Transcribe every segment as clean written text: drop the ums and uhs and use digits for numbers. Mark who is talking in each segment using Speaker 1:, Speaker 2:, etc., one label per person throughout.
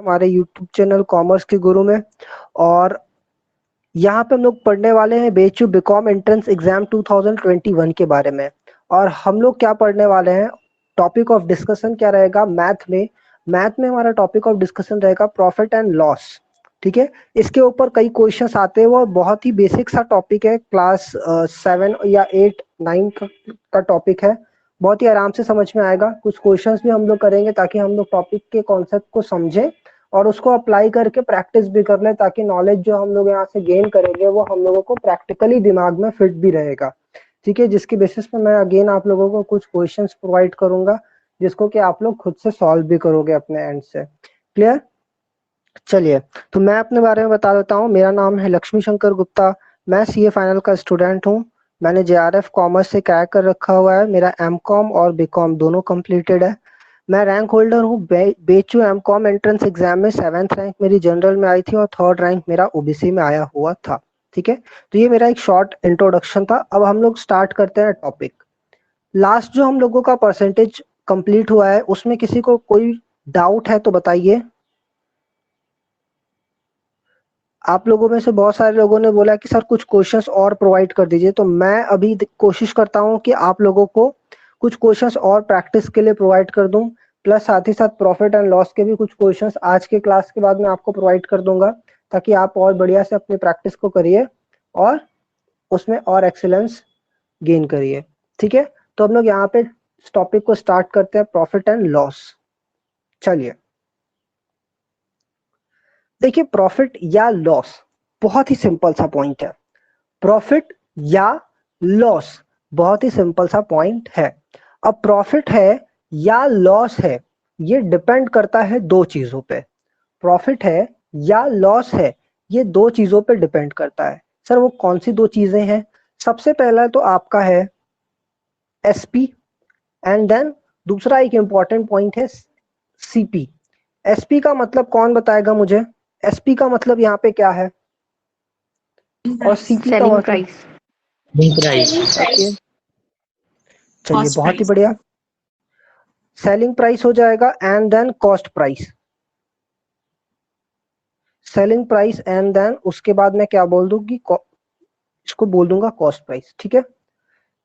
Speaker 1: हमारे YouTube channel commerce के गुरु में। और यहाँ पे हम लोग पढ़ने वाले हैं BHU बीकॉम एंट्रेंस एग्जाम 2021 के बारे में। और हम लोग क्या पढ़ने वाले हैं, टॉपिक ऑफ डिस्कशन क्या रहेगा मैथ में हमारा टॉपिक ऑफ डिस्कशन रहेगा प्रॉफिट एंड लॉस। ठीक है, इसके ऊपर कई क्वेश्चंस आते हैं, वो बहुत ही बेसिक सा टॉपिक है, क्लास 7 या 8 9 का टॉपिक है, बहुत ही आराम से समझ में आएगा। कुछ क्वेश्चंस भी हम लोग करेंगे ताकि हम लोग टॉपिक के कॉन्सेप्ट को समझें और उसको अप्लाई करके प्रैक्टिस भी कर लें, ताकि नॉलेज जो हम लोग यहाँ से गेन करेंगे वो हम लोगों को प्रैक्टिकली दिमाग में फिट भी रहेगा। ठीक है, जिसकी बेसिस पे मैं अगेन आप लोगों को कुछ क्वेश्चंस प्रोवाइड करूंगा, जिसको कि आप लोग खुद से सॉल्व भी करोगे अपने एंड से। क्लियर? चलिए, तो मैं अपने बारे में बता देता हूँ। मेरा नाम है लक्ष्मी शंकर गुप्ता, मैं CA फाइनल का स्टूडेंट हूँ। मैंने JRF कॉमर्स से क्रैक कर रखा हुआ है, मेरा MCOM और BCom दोनों कंप्लीटेड है। मैं रैंक होल्डर हूँ BHU MCOM एंट्रेंस एग्जाम में 7th रैंक मेरी जनरल में आई थी और 3rd रैंक मेरा OBC में आया हुआ था। ठीक है, तो ये मेरा एक शॉर्ट इंट्रोडक्शन था। अब हम लोग स्टार्ट करते हैं टॉपिक। लास्ट जो हम लोगों का परसेंटेज कंप्लीट हुआ है, उसमें किसी को कोई डाउट है तो बताइए। आप लोगों में से बहुत सारे लोगों ने बोला कि सर कुछ क्वेश्चंस और प्रोवाइड कर दीजिए, तो मैं अभी कोशिश करता हूं कि आप लोगों को कुछ क्वेश्चंस और प्रैक्टिस के लिए प्रोवाइड कर दूं, प्लस साथ ही साथ प्रॉफिट एंड लॉस के भी कुछ क्वेश्चंस आज के क्लास के बाद में आपको प्रोवाइड कर दूंगा, ताकि आप और बढ़िया से अपनी प्रैक्टिस को करिए और उसमें और एक्सीलेंस गेन करिए। ठीक है, तो हम लोग यहाँ पे इस टॉपिक को स्टार्ट करते हैं, प्रॉफिट एंड लॉस। चलिए, देखिए प्रॉफिट या लॉस बहुत ही सिंपल सा पॉइंट है। प्रॉफिट या लॉस बहुत ही सिंपल सा पॉइंट है। अब प्रॉफिट है या लॉस है, ये डिपेंड करता है दो चीजों पे। प्रॉफिट है या लॉस है, ये दो चीजों पे डिपेंड करता है। सर वो कौन सी दो चीजें हैं? सबसे पहला तो आपका है SP, एंड देन दूसरा एक इंपॉर्टेंट पॉइंट है CP। SP का मतलब कौन बताएगा मुझे? SP का मतलब यहाँ पे क्या है और CP का मतलब? चलिए, बहुत ही बढ़िया। सेलिंग प्राइस हो जाएगा and then cost price. Selling price and then उसके बाद मैं क्या बोल दूंगी, इसको बोल दूंगा कॉस्ट प्राइस। ठीक है,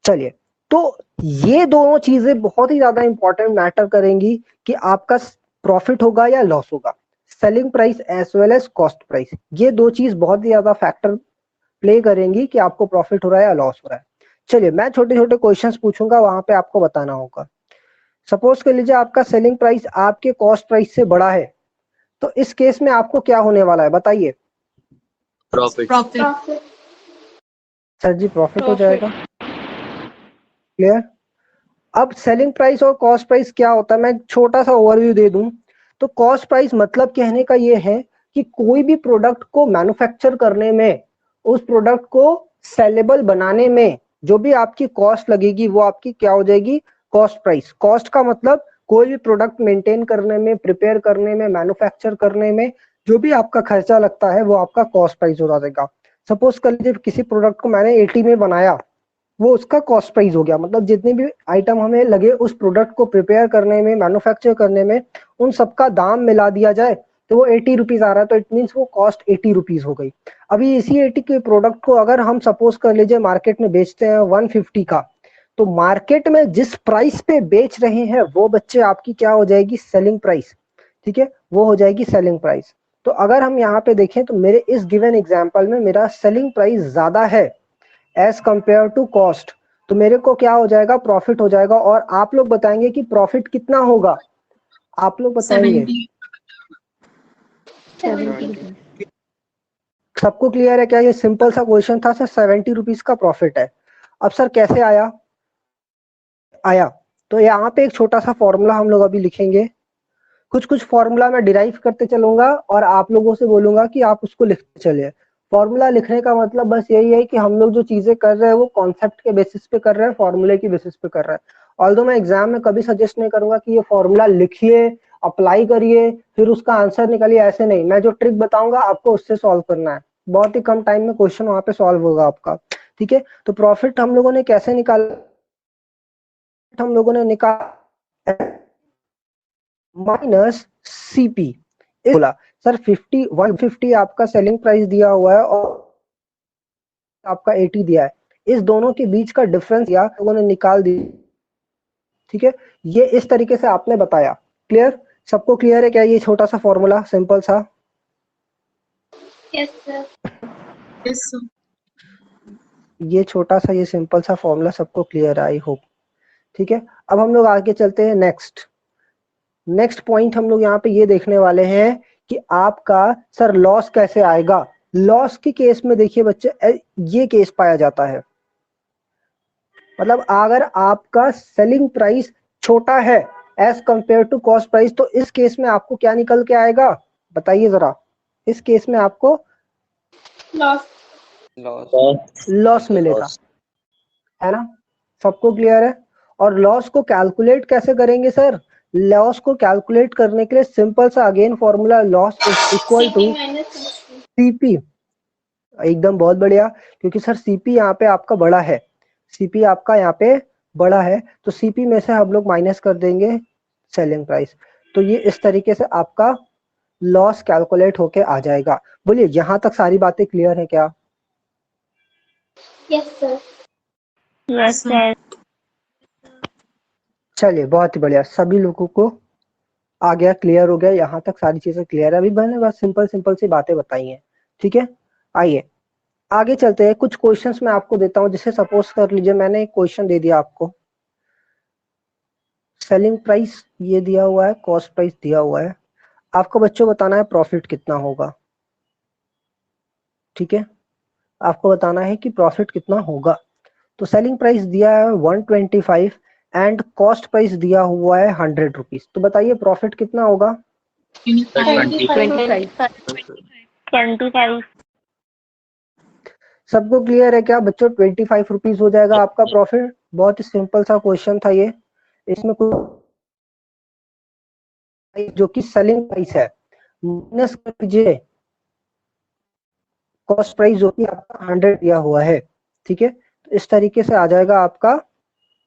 Speaker 1: चलिए, तो ये दोनों चीजें बहुत ही ज्यादा इंपॉर्टेंट मैटर करेंगी कि आपका प्रॉफिट होगा या लॉस होगा। Selling price as well as cost price, ये दो चीज बहुत ही ज्यादा फैक्टर प्ले करेंगी कि आपको प्रॉफिट हो रहा है या लॉस हो रहा है। चलिए, मैं छोटे छोटे क्वेश्चंस पूछूंगा, वहां पे आपको बताना होगा। सपोज कर लीजिए आपका सेलिंग प्राइस आपके कॉस्ट प्राइस से बड़ा है, तो इस केस में आपको क्या होने वाला है बताइए?
Speaker 2: प्रॉफिट।
Speaker 1: सर जी प्रॉफिट हो जाएगा। क्लियर? अब सेलिंग प्राइस और कॉस्ट प्राइस क्या होता है, मैं छोटा सा ओवरव्यू दे दूं। तो कॉस्ट प्राइस मतलब कहने का ये है कि कोई भी प्रोडक्ट को मैन्युफैक्चर करने में, उस प्रोडक्ट को सेलेबल बनाने में जो भी आपकी कॉस्ट लगेगी वो आपकी क्या हो जाएगी? Cost price. कॉस्ट का मतलब कोई भी प्रोडक्ट मेंटेन करने में, प्रिपेयर करने में, मैन्युफैक्चर करने में जो भी आपका खर्चा लगता है वो आपका कॉस्ट प्राइस हो जाएगा। सपोज कर लीजिए किसी प्रोडक्ट को मैंने 80 में बनाया, वो उसका कॉस्ट प्राइस हो गया। मतलब जितने भी आइटम हमें लगे उस प्रोडक्ट को प्रिपेयर करने में, मैन्युफैक्चर करने में, उन सबका दाम मिला दिया जाए तो वो 80 रुपीज आ रहा है, तो इट मीन्स वो कॉस्ट 80 रुपीज हो गई। अभी इसी 80 के प्रोडक्ट को अगर हम सपोज कर लीजिए मार्केट में बेचते हैं 150 का, तो मार्केट में जिस प्राइस पे बेच रहे हैं वो बच्चे आपकी क्या हो जाएगी? Selling price. ठीक है, वो हो जाएगी सेलिंग प्राइस। तो अगर हम यहाँ पे देखें तो मेरे इस गिवन एग्जाम्पल में मेरा सेलिंग प्राइस ज्यादा है एज कंपेयर टू कॉस्ट, तो मेरे को क्या हो जाएगा? प्रॉफिट हो जाएगा। और आप लोग बताएंगे कि प्रॉफिट कितना होगा, आप लोग बताएंगे।
Speaker 2: 70।
Speaker 1: सबको क्लियर है क्या? ये सिंपल सा क्वेश्चन था सर, 70 रुपीज का प्रॉफिट है। अब सर कैसे आया? तो यहाँ पे एक छोटा सा फॉर्मूला हम लोग अभी लिखेंगे। कुछ कुछ फॉर्मूला मैं डिराइव करते चलूंगा और आप लोगों से बोलूंगा कि आप उसको लिखते चलिए। फॉर्मूला लिखने का मतलब बस यही है कि हम लोग जो चीजें कर रहे हैं वो कॉन्सेप्ट के बेसिस पे कर रहे हैं, फॉर्मूले की बेसिस पे कर रहे हैं। ऑल्दो मैं एग्जाम में कभी सजेस्ट नहीं करूंगा कि ये फॉर्मूला लिखिए, अप्लाई करिए, फिर उसका आंसर निकालिए, ऐसे नहीं। मैं जो ट्रिक बताऊंगा आपको उससे सॉल्व करना है, बहुत ही कम टाइम में क्वेश्चन वहां पे सॉल्व होगा आपका। ठीक है, तो प्रॉफिट हम लोगों ने कैसे निकाला? हम लोगों ने निकाला माइनस CP। बोला सर 150 आपका सेलिंग प्राइस दिया हुआ है और आपका 80 दिया है, इस दोनों के बीच का डिफरेंस या लोगों ने निकाल दी। ठीक है, ये इस तरीके से आपने बताया। क्लियर, सबको क्लियर है क्या ये छोटा सा फॉर्मूला सिंपल सा?
Speaker 2: Yes sir. Yes sir.
Speaker 1: ये छोटा सा ये सिंपल सा फॉर्मूला सबको क्लियर है आई होप। ठीक है, अब हम लोग आगे चलते हैं। नेक्स्ट पॉइंट हम लोग यहाँ पे ये देखने वाले हैं कि आपका सर लॉस कैसे आएगा। लॉस के केस में देखिए बच्चे, ये केस पाया जाता है, मतलब अगर आपका सेलिंग प्राइस छोटा है as compared to cost price, तो इस केस में आपको क्या निकल के आएगा बताइए जरा। इस केस में आपको लॉस मिलेगा, है ना? सबको क्लियर है? और लॉस को कैलकुलेट कैसे करेंगे सर? लॉस को कैलकुलेट करने के लिए सिंपल सा again formula, loss is equal to CP. एकदम बहुत बढ़िया, क्योंकि सर सीपी यहाँ पे आपका बड़ा है, सीपी आपका यहाँ पे बड़ा है, तो सीपी में से हम लोग माइनस कर देंगे सेलिंग प्राइस। तो ये इस तरीके से आपका लॉस कैलकुलेट होके आ जाएगा। बोलिए यहाँ तक सारी बातें क्लियर है क्या?
Speaker 2: Yes sir. Yes sir.
Speaker 1: चलिए बहुत ही बढ़िया, सभी लोगों को आ गया, क्लियर हो गया, यहाँ तक सारी चीजें क्लियर है। अभी मैंने बस सिंपल सिंपल सी बातें बताई हैं। ठीक है, आइए आगे चलते हैं। कुछ क्वेश्चंस मैं आपको देता हूं, जिसे सपोज कर लीजिए मैंने एक क्वेश्चन दे दिया आपको, सेलिंग प्राइस ये दिया हुआ है, कॉस्ट प्राइस दिया हुआ है, आपको बच्चों बताना है प्रॉफिट कितना होगा। ठीक है, आपको बताना है कि प्रॉफिट कितना होगा। तो सेलिंग प्राइस दिया है 125 एंड कॉस्ट प्राइस दिया हुआ है 100 रुपीज, तो बताइए प्रॉफिट कितना होगा?
Speaker 2: 25।
Speaker 1: सबको क्लियर है क्या बच्चों? 25 रुपीज हो जाएगा आपका प्रॉफिट। बहुत ही सिंपल सा क्वेश्चन था ये, इसमें कुछ जो कि सेलिंग प्राइस है माइनस कर दीजिए कॉस्ट प्राइस जो कि आपका 100 दिया हुआ है। ठीक है, तो इस तरीके से आ जाएगा आपका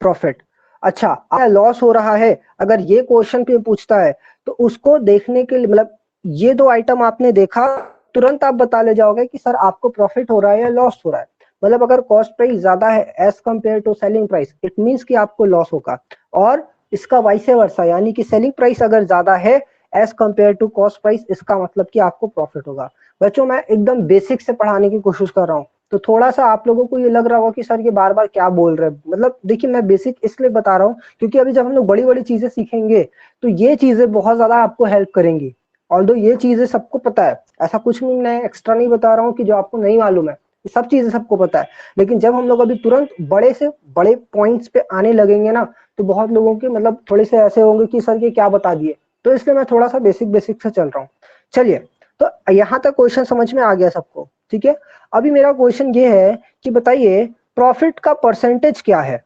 Speaker 1: प्रॉफिट। अच्छा, अगर लॉस हो रहा है, अगर ये क्वेश्चन पे पूछता है, तो उसको देखने के लिए, मतलब ये दो आइटम आपने देखा, तुरंत आप बता ले जाओगे कि सर आपको प्रॉफिट हो रहा है या लॉस हो रहा है। मतलब अगर कॉस्ट प्राइस ज्यादा है as compared to selling price, it means कि आपको लॉस होगा, और इसका वाइसे वर्सा, यानी कि सेलिंग प्राइस अगर ज्यादा है as compared to cost price, इसका मतलब कि आपको प्रॉफिट होगा। बच्चों मैं एकदम बेसिक से पढ़ाने की कोशिश कर रहा हूँ, तो थोड़ा सा आप लोगों को ये लग रहा होगा कि सर ये बार बार क्या बोल रहे हैं। मतलब देखिए मैं बेसिक इसलिए बता रहा हूँ क्योंकि अभी जब हम लोग बड़ी बड़ी चीजें सीखेंगे तो ये चीजें बहुत ज्यादा आपको हेल्प करेंगी। ऑल्दो ये चीजें सबको पता है, ऐसा कुछ नहीं, मैं एक्स्ट्रा नहीं बता रहा हूँ कि जो आपको नहीं मालूम है, ये सब चीजें सबको पता है। लेकिन जब हम लोग अभी तुरंत बड़े से बड़े पॉइंट्स पे आने लगेंगे ना, तो बहुत लोगों के मतलब थोड़े से ऐसे होंगे कि सर ये क्या बता दिए, तो इसलिए मैं थोड़ा सा बेसिक बेसिक से चल रहा हूँ। चलिए, तो यहाँ तक क्वेश्चन समझ में आ गया सबको? ठीक है, अभी मेरा क्वेश्चन ये है कि बताइए प्रॉफिट का परसेंटेज क्या है?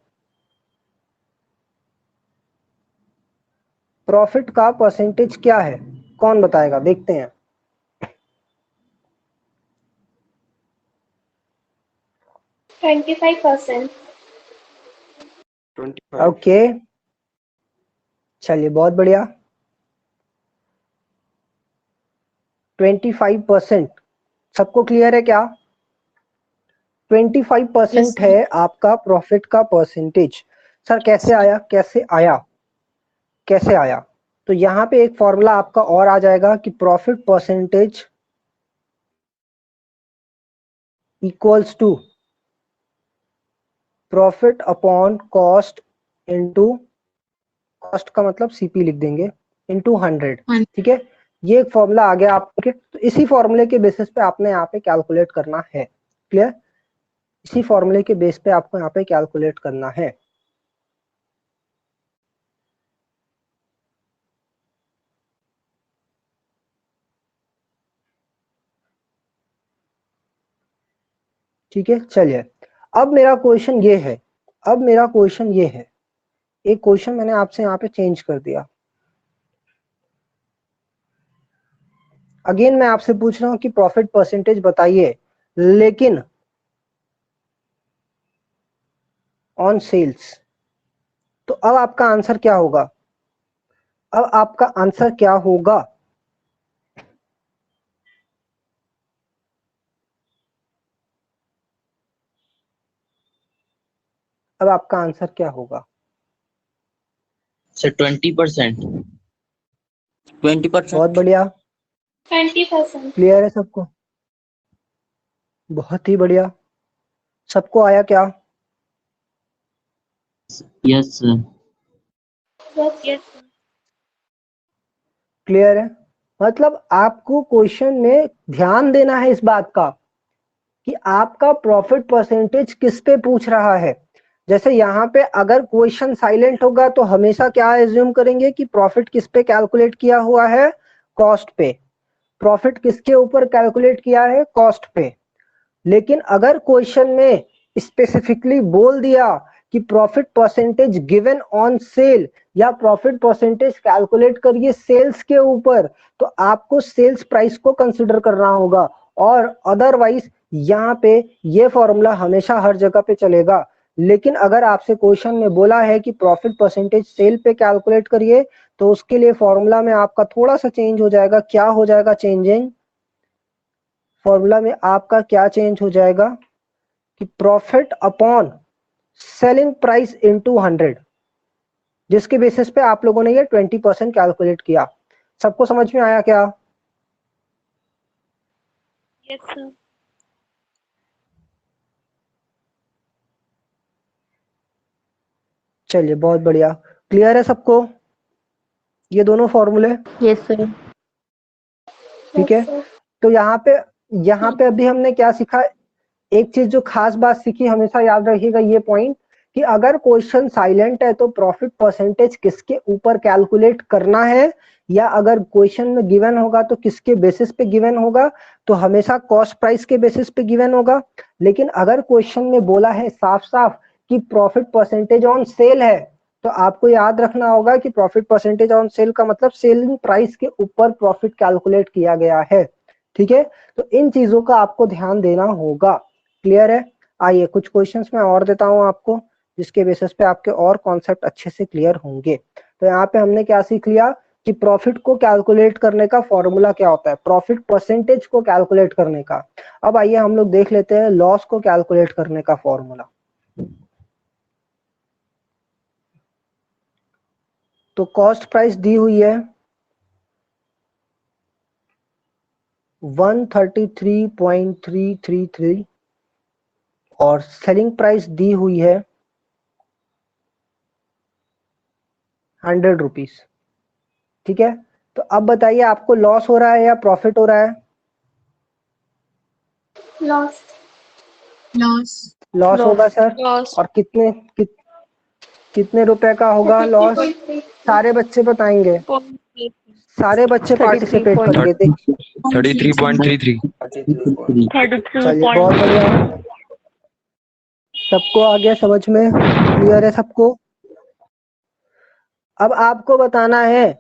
Speaker 1: प्रॉफिट का परसेंटेज क्या है, कौन बताएगा? देखते हैं।
Speaker 2: 25%।
Speaker 1: ओके, चलिए बहुत बढ़िया, 25%। सबको क्लियर है क्या? 25% है आपका प्रॉफिट का परसेंटेज। सर कैसे आया, कैसे आया, कैसे आया? तो यहाँ पे एक फॉर्मूला आपका और आ जाएगा कि profit percentage equals to profit upon cost into, cost का मतलब सीपी लिख देंगे, इनटू 100। ठीक है, ये एक फॉर्मूला आ गया आपके, तो इसी फॉर्मूले के बेसिस पे आपने यहाँ पे कैलकुलेट करना है। क्लियर, इसी फॉर्मूले के बेस पे आपको यहाँ पे कैलकुलेट करना है। ठीक है, चलिए अब मेरा क्वेश्चन ये है, अब मेरा क्वेश्चन ये है, एक क्वेश्चन मैंने आपसे यहाँ पे चेंज कर दिया। अगेन मैं आपसे पूछ रहा हूँ कि प्रॉफिट परसेंटेज बताइए, लेकिन ऑन सेल्स। तो अब आपका आंसर क्या होगा? अब आपका आंसर क्या होगा? अब आपका आंसर क्या होगा?
Speaker 3: सर 20%।
Speaker 4: 20%।
Speaker 1: बहुत बढ़िया,
Speaker 2: 20%।
Speaker 1: क्लियर है सबको? बहुत ही बढ़िया, सबको आया क्या?
Speaker 3: Yes sir.
Speaker 2: Yes, yes, sir.
Speaker 1: Clear है? मतलब आपको क्वेश्चन में ध्यान देना है इस बात का कि आपका प्रॉफिट परसेंटेज किस पे पूछ रहा है। जैसे यहाँ पे अगर क्वेश्चन साइलेंट होगा तो हमेशा क्या एज्यूम करेंगे कि प्रॉफिट किस पे कैलकुलेट किया हुआ है? कॉस्ट पे। प्रॉफिट किसके ऊपर कैलकुलेट किया है? कॉस्ट पे। लेकिन अगर क्वेश्चन में स्पेसिफिकली बोल दिया कि profit percentage given on sale या प्रॉफिट परसेंटेज कैलकुलेट करिए सेल्स के ऊपर, तो आपको सेल्स प्राइस को कंसिडर करना होगा। और अदरवाइज यहाँ पे ये फॉर्मूला हमेशा हर जगह पे चलेगा। लेकिन अगर आपसे क्वेश्चन में बोला है कि प्रॉफिट परसेंटेज सेल पे कैलकुलेट करिए, तो उसके लिए फॉर्मूला में आपका थोड़ा सा चेंज हो जाएगा। क्या हो जाएगा चेंजिंग? फॉर्मूला में आपका क्या चेंज हो जाएगा कि profit upon selling price into 100, जिसके बेसिस पे आप लोगों ने ये 20% कैलकुलेट किया। सबको समझ में आया क्या?
Speaker 2: Yes, sir.
Speaker 1: चलिए बहुत बढ़िया, क्लियर है सबको ये दोनों फॉर्मूले?
Speaker 2: Yes, sir.
Speaker 1: ठीक है, तो यहाँ पे अभी हमने क्या सीखा? एक चीज जो खास बात सीखी, हमेशा याद रखिएगा ये पॉइंट, कि अगर क्वेश्चन साइलेंट है तो प्रॉफिट परसेंटेज किसके ऊपर कैलकुलेट करना है, या अगर क्वेश्चन में गिवन होगा तो किसके बेसिस पे गिवन होगा? तो हमेशा कॉस्ट प्राइस के बेसिस पे गिवन होगा। लेकिन अगर क्वेश्चन में बोला है साफ साफ कि प्रॉफिट परसेंटेज ऑन सेल है, तो आपको याद रखना होगा कि प्रॉफिट परसेंटेज ऑन सेल का मतलब सेलिंग प्राइस के ऊपर प्रॉफिट कैलकुलेट किया गया है। ठीक है, तो इन चीजों का आपको ध्यान देना होगा। क्लियर है? आइए कुछ क्वेश्चंस मैं और देता हूं आपको, जिसके बेसिस पे आपके और कॉन्सेप्ट अच्छे से क्लियर होंगे। तो यहाँ पे हमने क्या सीख लिया कि प्रॉफिट को कैलकुलेट करने का फॉर्मूला क्या होता है, प्रॉफिट परसेंटेज को कैलकुलेट करने का। अब आइए हम लोग देख लेते हैं लॉस को कैलकुलेट करने का फॉर्मूला। तो कॉस्ट प्राइस दी हुई है 133.333 और सेलिंग प्राइस दी हुई है 100 रुपीज। ठीक है, तो अब बताइए आपको लॉस हो रहा है या प्रॉफिट हो रहा है?
Speaker 2: Loss.
Speaker 1: लॉस होगा सर।
Speaker 2: Loss.
Speaker 1: और कितने रुपए का होगा लॉस?
Speaker 2: 33.3.
Speaker 1: सारे बच्चे बताएंगे, सारे बच्चे पार्टिसिपेट करेंगे। देखिए
Speaker 5: 33.33।
Speaker 1: चलिए बहुत बढ़िया, सबको आ गया समझ में? क्लियर है सबको? अब आपको बताना है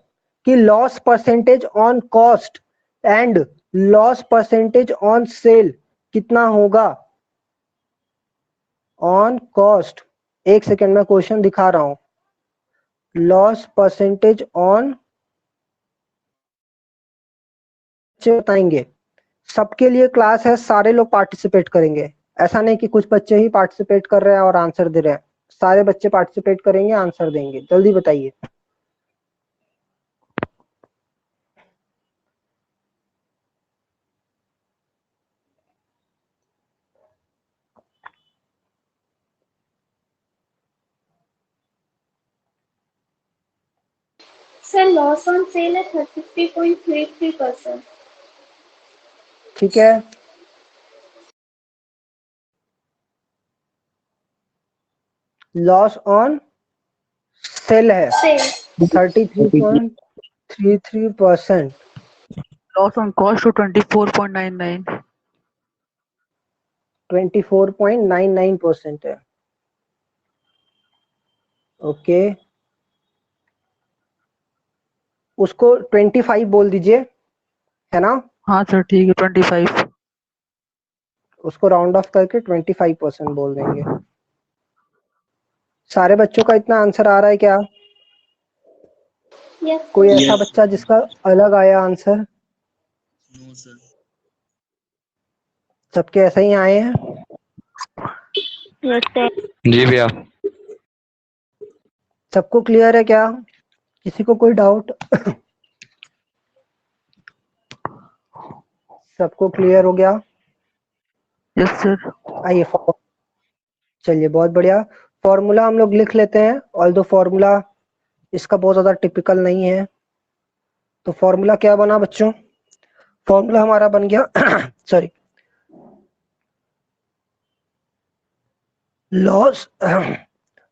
Speaker 1: कि loss percentage on cost and loss percentage on sale कितना होगा। ऑन कॉस्ट, एक सेकेंड में क्वेश्चन दिखा रहा हूं। लॉस परसेंटेज ऑन, बताएंगे। सबके लिए क्लास है, सारे लोग पार्टिसिपेट करेंगे। ऐसा नहीं कि कुछ बच्चे ही पार्टिसिपेट कर रहे हैं और आंसर दे रहे हैं। सारे बच्चे पार्टिसिपेट करेंगे, आंसर देंगे। जल्दी बताइए।
Speaker 2: Sir, loss on sale is 33.33%.
Speaker 1: ठीक है, लॉस ऑन सेल है
Speaker 2: Sale.
Speaker 1: 33.33%।
Speaker 6: Loss on cost to 24.99.
Speaker 1: 24.99% है। ओके, उसको 25 बोल दीजिए, है ना?
Speaker 6: हाँ सर ठीक है 25।
Speaker 1: उसको राउंड ऑफ करके 25% बोल देंगे। सारे बच्चों का इतना आंसर आ रहा है क्या?
Speaker 2: Yes,
Speaker 1: कोई
Speaker 2: sir.
Speaker 1: ऐसा बच्चा जिसका अलग आया आंसर?
Speaker 3: No sir.
Speaker 1: सबके ऐसे ही आए हैं?
Speaker 2: Yes, sir.
Speaker 5: जी भैया।
Speaker 1: सबको क्लियर है क्या? किसी को कोई डाउट? सबको क्लियर हो गया?
Speaker 6: Yes sir.
Speaker 1: आइए चलिए बहुत बढ़िया। फॉर्मूला हम लोग लिख लेते हैं, ऑल्दो फॉर्मूला इसका बहुत ज्यादा टिपिकल नहीं है। तो फॉर्मूला क्या बना बच्चों? फॉर्मूला हमारा बन गया sorry, loss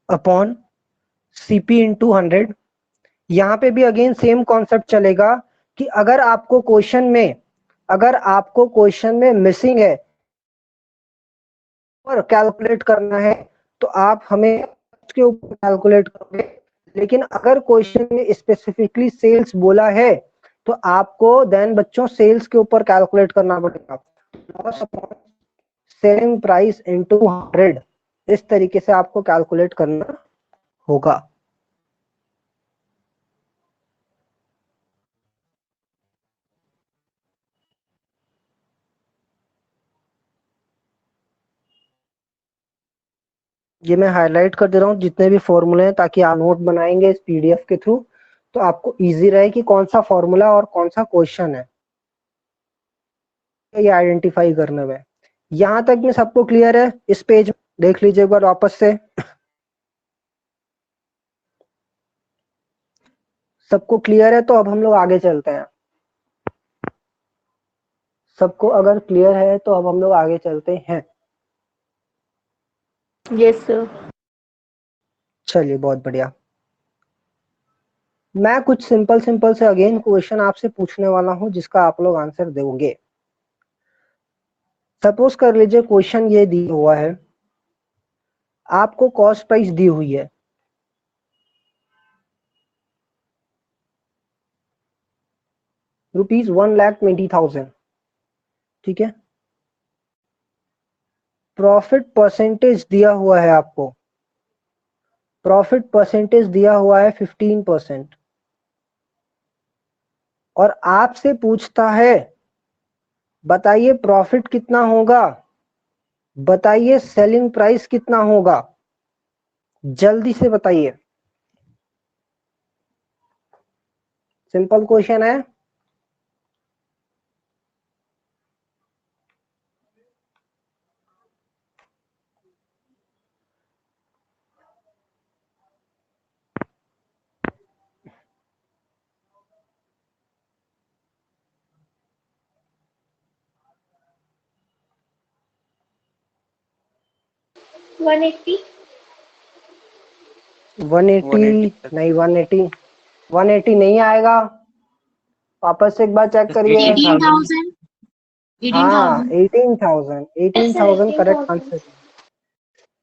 Speaker 1: upon CP into 100। यहाँ पे भी अगेन सेम कॉन्सेप्ट चलेगा कि अगर आपको क्वेश्चन में मिसिंग है और कैलकुलेट करना है तो आप हमें उसके ऊपर कैलकुलेट करोगे, लेकिन अगर क्वेश्चन में स्पेसिफिकली सेल्स बोला है तो आपको देन बच्चों सेल्स के ऊपर कैलकुलेट करना पड़ेगा। Loss upon selling price into 100, इस तरीके से आपको कैलकुलेट करना होगा। ये मैं हाईलाइट कर दे रहा हूँ जितने भी फॉर्मूले हैं, ताकि आप नोट बनाएंगे इस पीडीएफ के थ्रू तो आपको इजी रहे कि कौन सा फॉर्मूला और कौन सा क्वेश्चन है ये आइडेंटिफाई करने में। यहां तक में सबको क्लियर है? इस पेज देख लीजिए एक बार वापस से। सबको क्लियर है? तो अब हम लोग आगे चलते हैं। सबको अगर क्लियर है तो अब हम लोग आगे चलते हैं।
Speaker 2: Yes sir.
Speaker 1: चलिए बहुत बढ़िया। मैं कुछ सिंपल सिंपल से अगेन क्वेश्चन आपसे पूछने वाला हूं जिसका आप लोग आंसर दोगे। सपोज कर लीजिए क्वेश्चन ये दिया हुआ है, आपको कॉस्ट प्राइस दी हुई है ₹1,20,000, ठीक है। प्रॉफिट परसेंटेज दिया हुआ है आपको, प्रॉफिट परसेंटेज दिया हुआ है 15%, और आपसे पूछता है बताइए प्रॉफिट कितना होगा, बताइए सेलिंग प्राइस कितना होगा, जल्दी से बताइए। सिंपल क्वेश्चन है।
Speaker 2: वन एट्टी
Speaker 1: 180 नहीं, 180 नहीं आएगा। वापस से एक बार चेक करिए।
Speaker 3: 18,000।
Speaker 1: हाँ 18,000,
Speaker 2: यस सर
Speaker 1: 18,000 करेक्ट
Speaker 2: 18,000।
Speaker 1: आंसर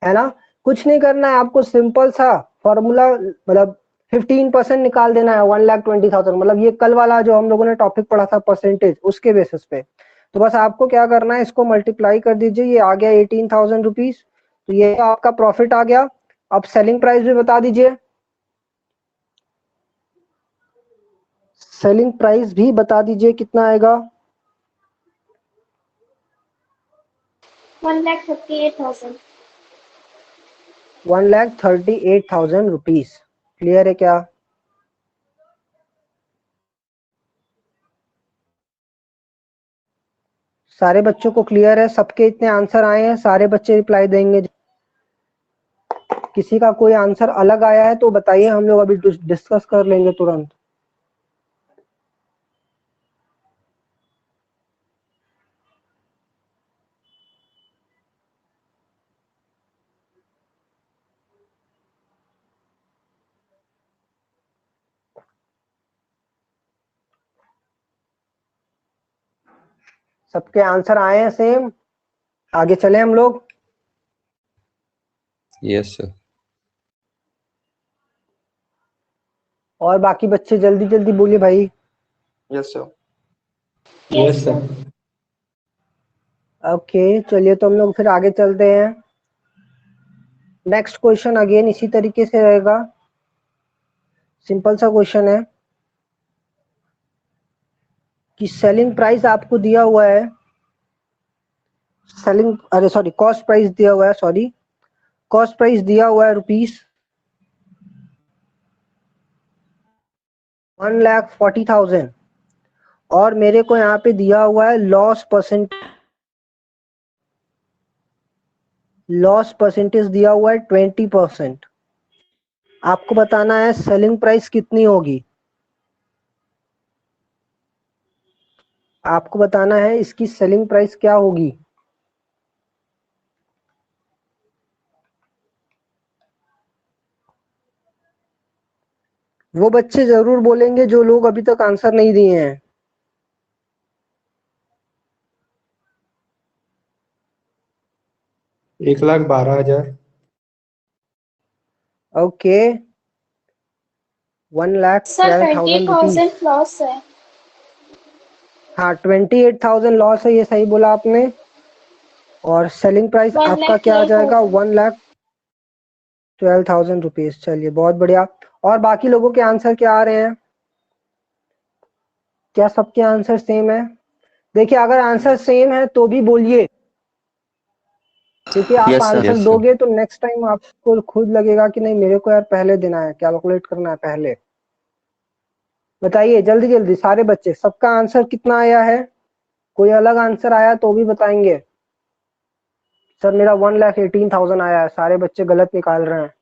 Speaker 1: है ना। कुछ नहीं करना है आपको, सिंपल सा फॉर्मूला, मतलब 15% निकाल देना है 1,20,000, मतलब ये कल वाला जो हम लोगों ने टॉपिक पढ़ा था परसेंटेज, उसके बेसिस पे। तो बस आपको क्या करना है, इसको मल्टीप्लाई कर दीजिए, ये आ गया 18,000 रुपीज, तो ये आपका प्रॉफिट आ गया। अब सेलिंग प्राइस भी बता दीजिए, सेलिंग प्राइस भी बता दीजिए कितना आएगा।
Speaker 2: 1,38,000।
Speaker 1: 1,38,000 रुपीज। क्लियर है क्या? सारे बच्चों को क्लियर है? सबके इतने आंसर आए हैं, सारे बच्चे रिप्लाई देंगे। किसी का कोई आंसर अलग आया है तो बताइए, हम लोग अभी डिस्कस कर लेंगे तुरंत। सबके आंसर आए हैं सेम? आगे चले हम लोग।
Speaker 5: Yes sir.
Speaker 1: और बाकी बच्चे जल्दी जल्दी बोलिए भाई।
Speaker 5: Yes sir.
Speaker 2: Yes sir.
Speaker 1: Okay चलिए, तो हम लोग फिर आगे चलते हैं। नेक्स्ट क्वेश्चन अगेन इसी तरीके से रहेगा, सिंपल सा क्वेश्चन है कि सेलिंग प्राइस आपको दिया हुआ है, कॉस्ट प्राइस दिया हुआ है, कॉस्ट प्राइस दिया हुआ है रुपीस 1,40,000 और मेरे को यहाँ पे दिया हुआ है लॉस परसेंटेज दिया हुआ है 20%। आपको बताना है सेलिंग प्राइस कितनी होगी। आपको बताना है इसकी सेलिंग प्राइस क्या होगी। वो बच्चे जरूर बोलेंगे जो लोग अभी तक आंसर नहीं दिए हैं।
Speaker 4: एक lakh 12,000।
Speaker 1: Okay,
Speaker 2: sir
Speaker 1: 1,12,000 rupees.
Speaker 2: 20,000 loss है।
Speaker 1: हाँ 28,000 लॉस है, ये सही बोला आपने। और सेलिंग प्राइस आपका क्या आ जाएगा 1,12,000 रुपीज। चलिए बहुत बढ़िया। और बाकी लोगों के आंसर क्या आ रहे हैं? क्या सबके आंसर सेम है? देखिए अगर आंसर सेम है तो भी बोलिए, क्योंकि आप
Speaker 3: Yes, sir.
Speaker 1: आंसर दोगे तो नेक्स्ट टाइम आपको खुद लगेगा कि नहीं मेरे को यार पहले देना है, कैलकुलेट करना है पहले। बताइए जल्दी जल्दी सारे बच्चे, सबका आंसर कितना आया है? कोई अलग आंसर आया तो भी बताएंगे। सर मेरा 1,18,000 आया है, सारे बच्चे गलत निकाल रहे हैं।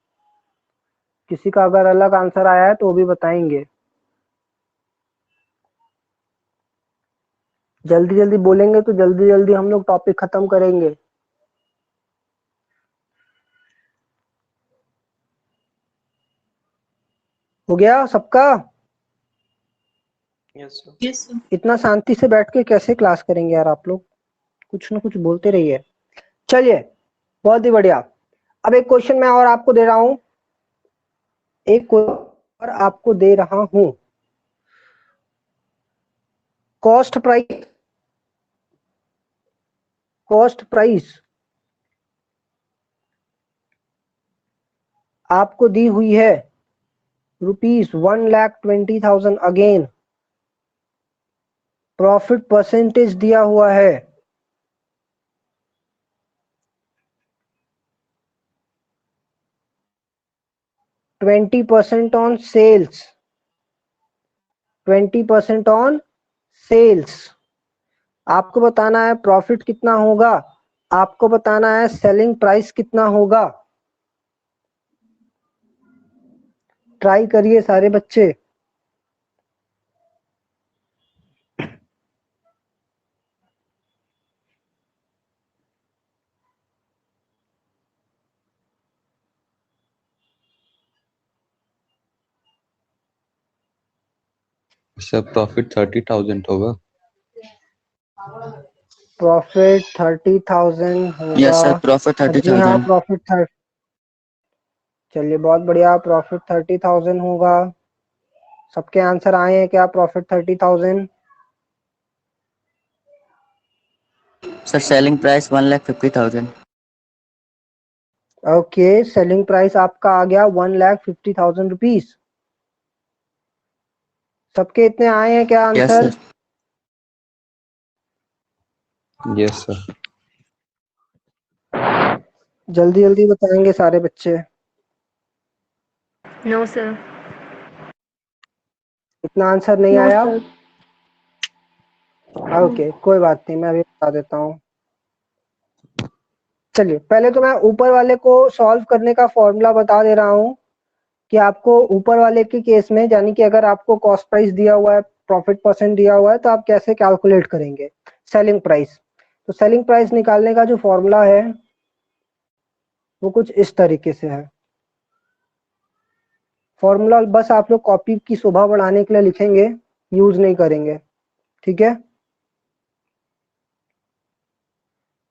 Speaker 1: किसी का अगर अलग आंसर आया है तो वो भी बताएंगे। जल्दी जल्दी बोलेंगे तो जल्दी जल्दी हम लोग टॉपिक खत्म करेंगे। हो गया सबका?
Speaker 3: Yes, sir.
Speaker 1: इतना शांति से बैठ के कैसे क्लास करेंगे यार आप लोग, कुछ ना कुछ बोलते रहिए। चलिए बहुत ही बढ़िया। अब एक क्वेश्चन मैं और आपको दे रहा हूं, कॉस्ट प्राइस आपको दी हुई है ₹1,20,000। अगेन प्रॉफिट परसेंटेज दिया हुआ है 20% ऑन सेल्स। 20% on sales. आपको बताना है प्रॉफिट कितना होगा, आपको बताना है सेलिंग प्राइस कितना होगा। ट्राई करिए सारे बच्चे।
Speaker 5: सर प्रॉफिट 30,000 होगा।
Speaker 1: प्रॉफिट 30,000 होगा।
Speaker 3: Yes, sir. Profit
Speaker 1: जी हाँ
Speaker 3: 30,000.
Speaker 1: प्रॉफिट 30। चलिए बहुत बढ़िया, प्रॉफिट 30,000 होगा। सबके आंसर आए हैं क्या? Profit 30,000।
Speaker 3: Sir, selling price 1,50,000.
Speaker 1: Okay, selling price आपका आ गया 1,50,000 रुपीज। सबके इतने आए हैं क्या
Speaker 3: Yes,
Speaker 1: answer?
Speaker 3: sir.
Speaker 5: Yes sir.
Speaker 1: जल्दी जल्दी बताएंगे सारे बच्चे।
Speaker 7: No sir.
Speaker 1: इतना आंसर नहीं
Speaker 2: नो
Speaker 1: आया?
Speaker 2: सर।
Speaker 1: ओके कोई बात नहीं, मैं अभी बता देता हूँ। चलिए पहले तो मैं ऊपर वाले को सॉल्व करने का फॉर्मूला बता दे रहा हूँ कि आपको ऊपर वाले के केस में, यानी कि अगर आपको कॉस्ट प्राइस दिया हुआ है, प्रॉफिट परसेंट दिया हुआ है, तो आप कैसे कैलकुलेट करेंगे सेलिंग प्राइस। तो सेलिंग प्राइस निकालने का जो फॉर्मूला है वो कुछ इस तरीके से है। फॉर्मूला बस आप लोग कॉपी की शोभा बढ़ाने के लिए लिखेंगे, यूज नहीं करेंगे, ठीक है।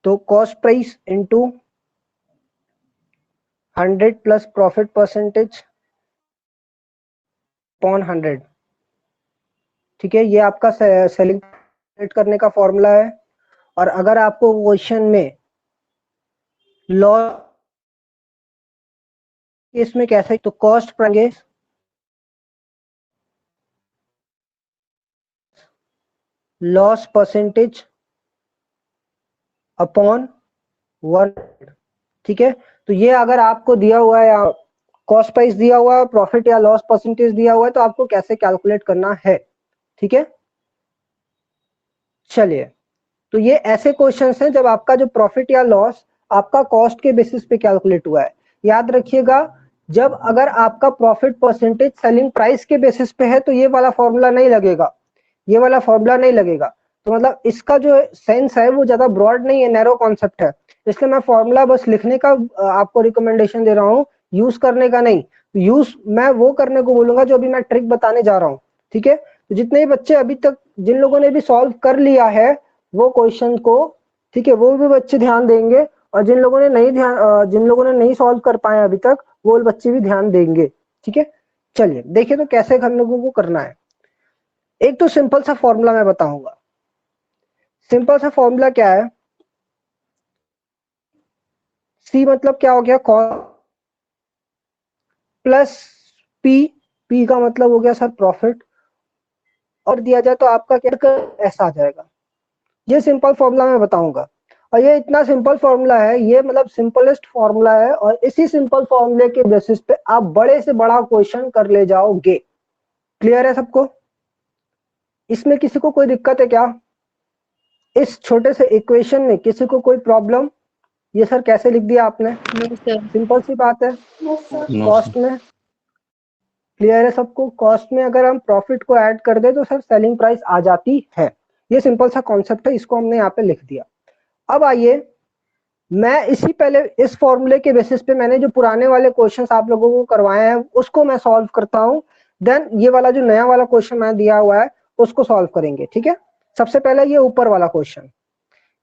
Speaker 1: तो cost price into 100 plus profit percentage upon 100, ठीक है। ये आपका सेलिंग करने का फॉर्मूला है। और अगर आपको क्वेश्चन में लॉस केस में कैसे, तो cost price loss percentage upon 1, ठीक है। तो ये अगर आपको दिया हुआ है कॉस्ट प्राइस दिया हुआ है, प्रॉफिट या लॉस परसेंटेज दिया हुआ है, तो आपको कैसे कैलकुलेट करना है, ठीक है। चलिए, तो ये ऐसे क्वेश्चंस हैं जब आपका जो प्रॉफिट या लॉस आपका कॉस्ट के बेसिस पे कैलकुलेट हुआ है। याद रखिएगा, जब अगर आपका प्रॉफिट परसेंटेज सेलिंग प्राइस के बेसिस पे है तो ये वाला फॉर्मूला नहीं लगेगा, ये वाला फॉर्मूला नहीं लगेगा। तो मतलब इसका जो सेंस है वो ज्यादा ब्रॉड नहीं है, नैरो कॉन्सेप्ट है, इसलिए मैं फॉर्मूला बस लिखने का आपको रिकमेंडेशन दे रहा हूँ, यूज करने का नहीं। यूज मैं वो करने को बोलूंगा जो अभी मैं ट्रिक बताने जा रहा हूँ, ठीक है। तो जितने भी बच्चे अभी तक, जिन लोगों ने भी सॉल्व कर लिया है वो क्वेश्चन को, ठीक है, वो भी बच्चे ध्यान देंगे, और जिन लोगों ने नहीं सॉल्व कर पाए अभी तक वो बच्चे भी ध्यान देंगे, ठीक है। चलिए देखिए तो कैसे हम लोगों को करना है। एक तो सिंपल सा फॉर्मूला मैं बताऊंगा। सिंपल सा फॉर्मूला क्या है, सी मतलब क्या हो गया, कॉस्ट प्लस पी, पी का मतलब हो गया सर प्रॉफिट, और दिया जाए तो आपका क्या ऐसा आ जाएगा। ये सिंपल फॉर्मूला मैं बताऊंगा, और ये इतना सिंपल फॉर्मूला है, ये मतलब सिंपलेस्ट फॉर्मूला है, और इसी सिंपल फॉर्मूले के बेसिस पे आप बड़े से बड़ा क्वेश्चन कर ले जाओगे। क्लियर है सबको? इसमें किसी को कोई दिक्कत है क्या? इस छोटे से इक्वेशन में किसी को कोई प्रॉब्लम? ये सर कैसे लिख दिया आपने? सिंपल सी बात है,
Speaker 2: Yes, sir.
Speaker 1: कॉस्ट में। क्लियर है सबको? कॉस्ट में अगर हम प्रॉफिट को ऐड कर दे तो सर सेलिंग प्राइस आ जाती है। ये सिंपल सा कॉन्सेप्ट है, इसको हमने यहाँ पे लिख दिया। अब आइए, मैं इसी पहले इस फॉर्मूले के बेसिस पे मैंने जो पुराने वाले क्वेश्चंस आप लोगों को करवाए हैं उसको मैं सॉल्व करता हूँ, देन ये वाला जो नया वाला क्वेश्चन मैं दिया हुआ है उसको सॉल्व करेंगे, ठीक है। सबसे पहले ये ऊपर वाला क्वेश्चन,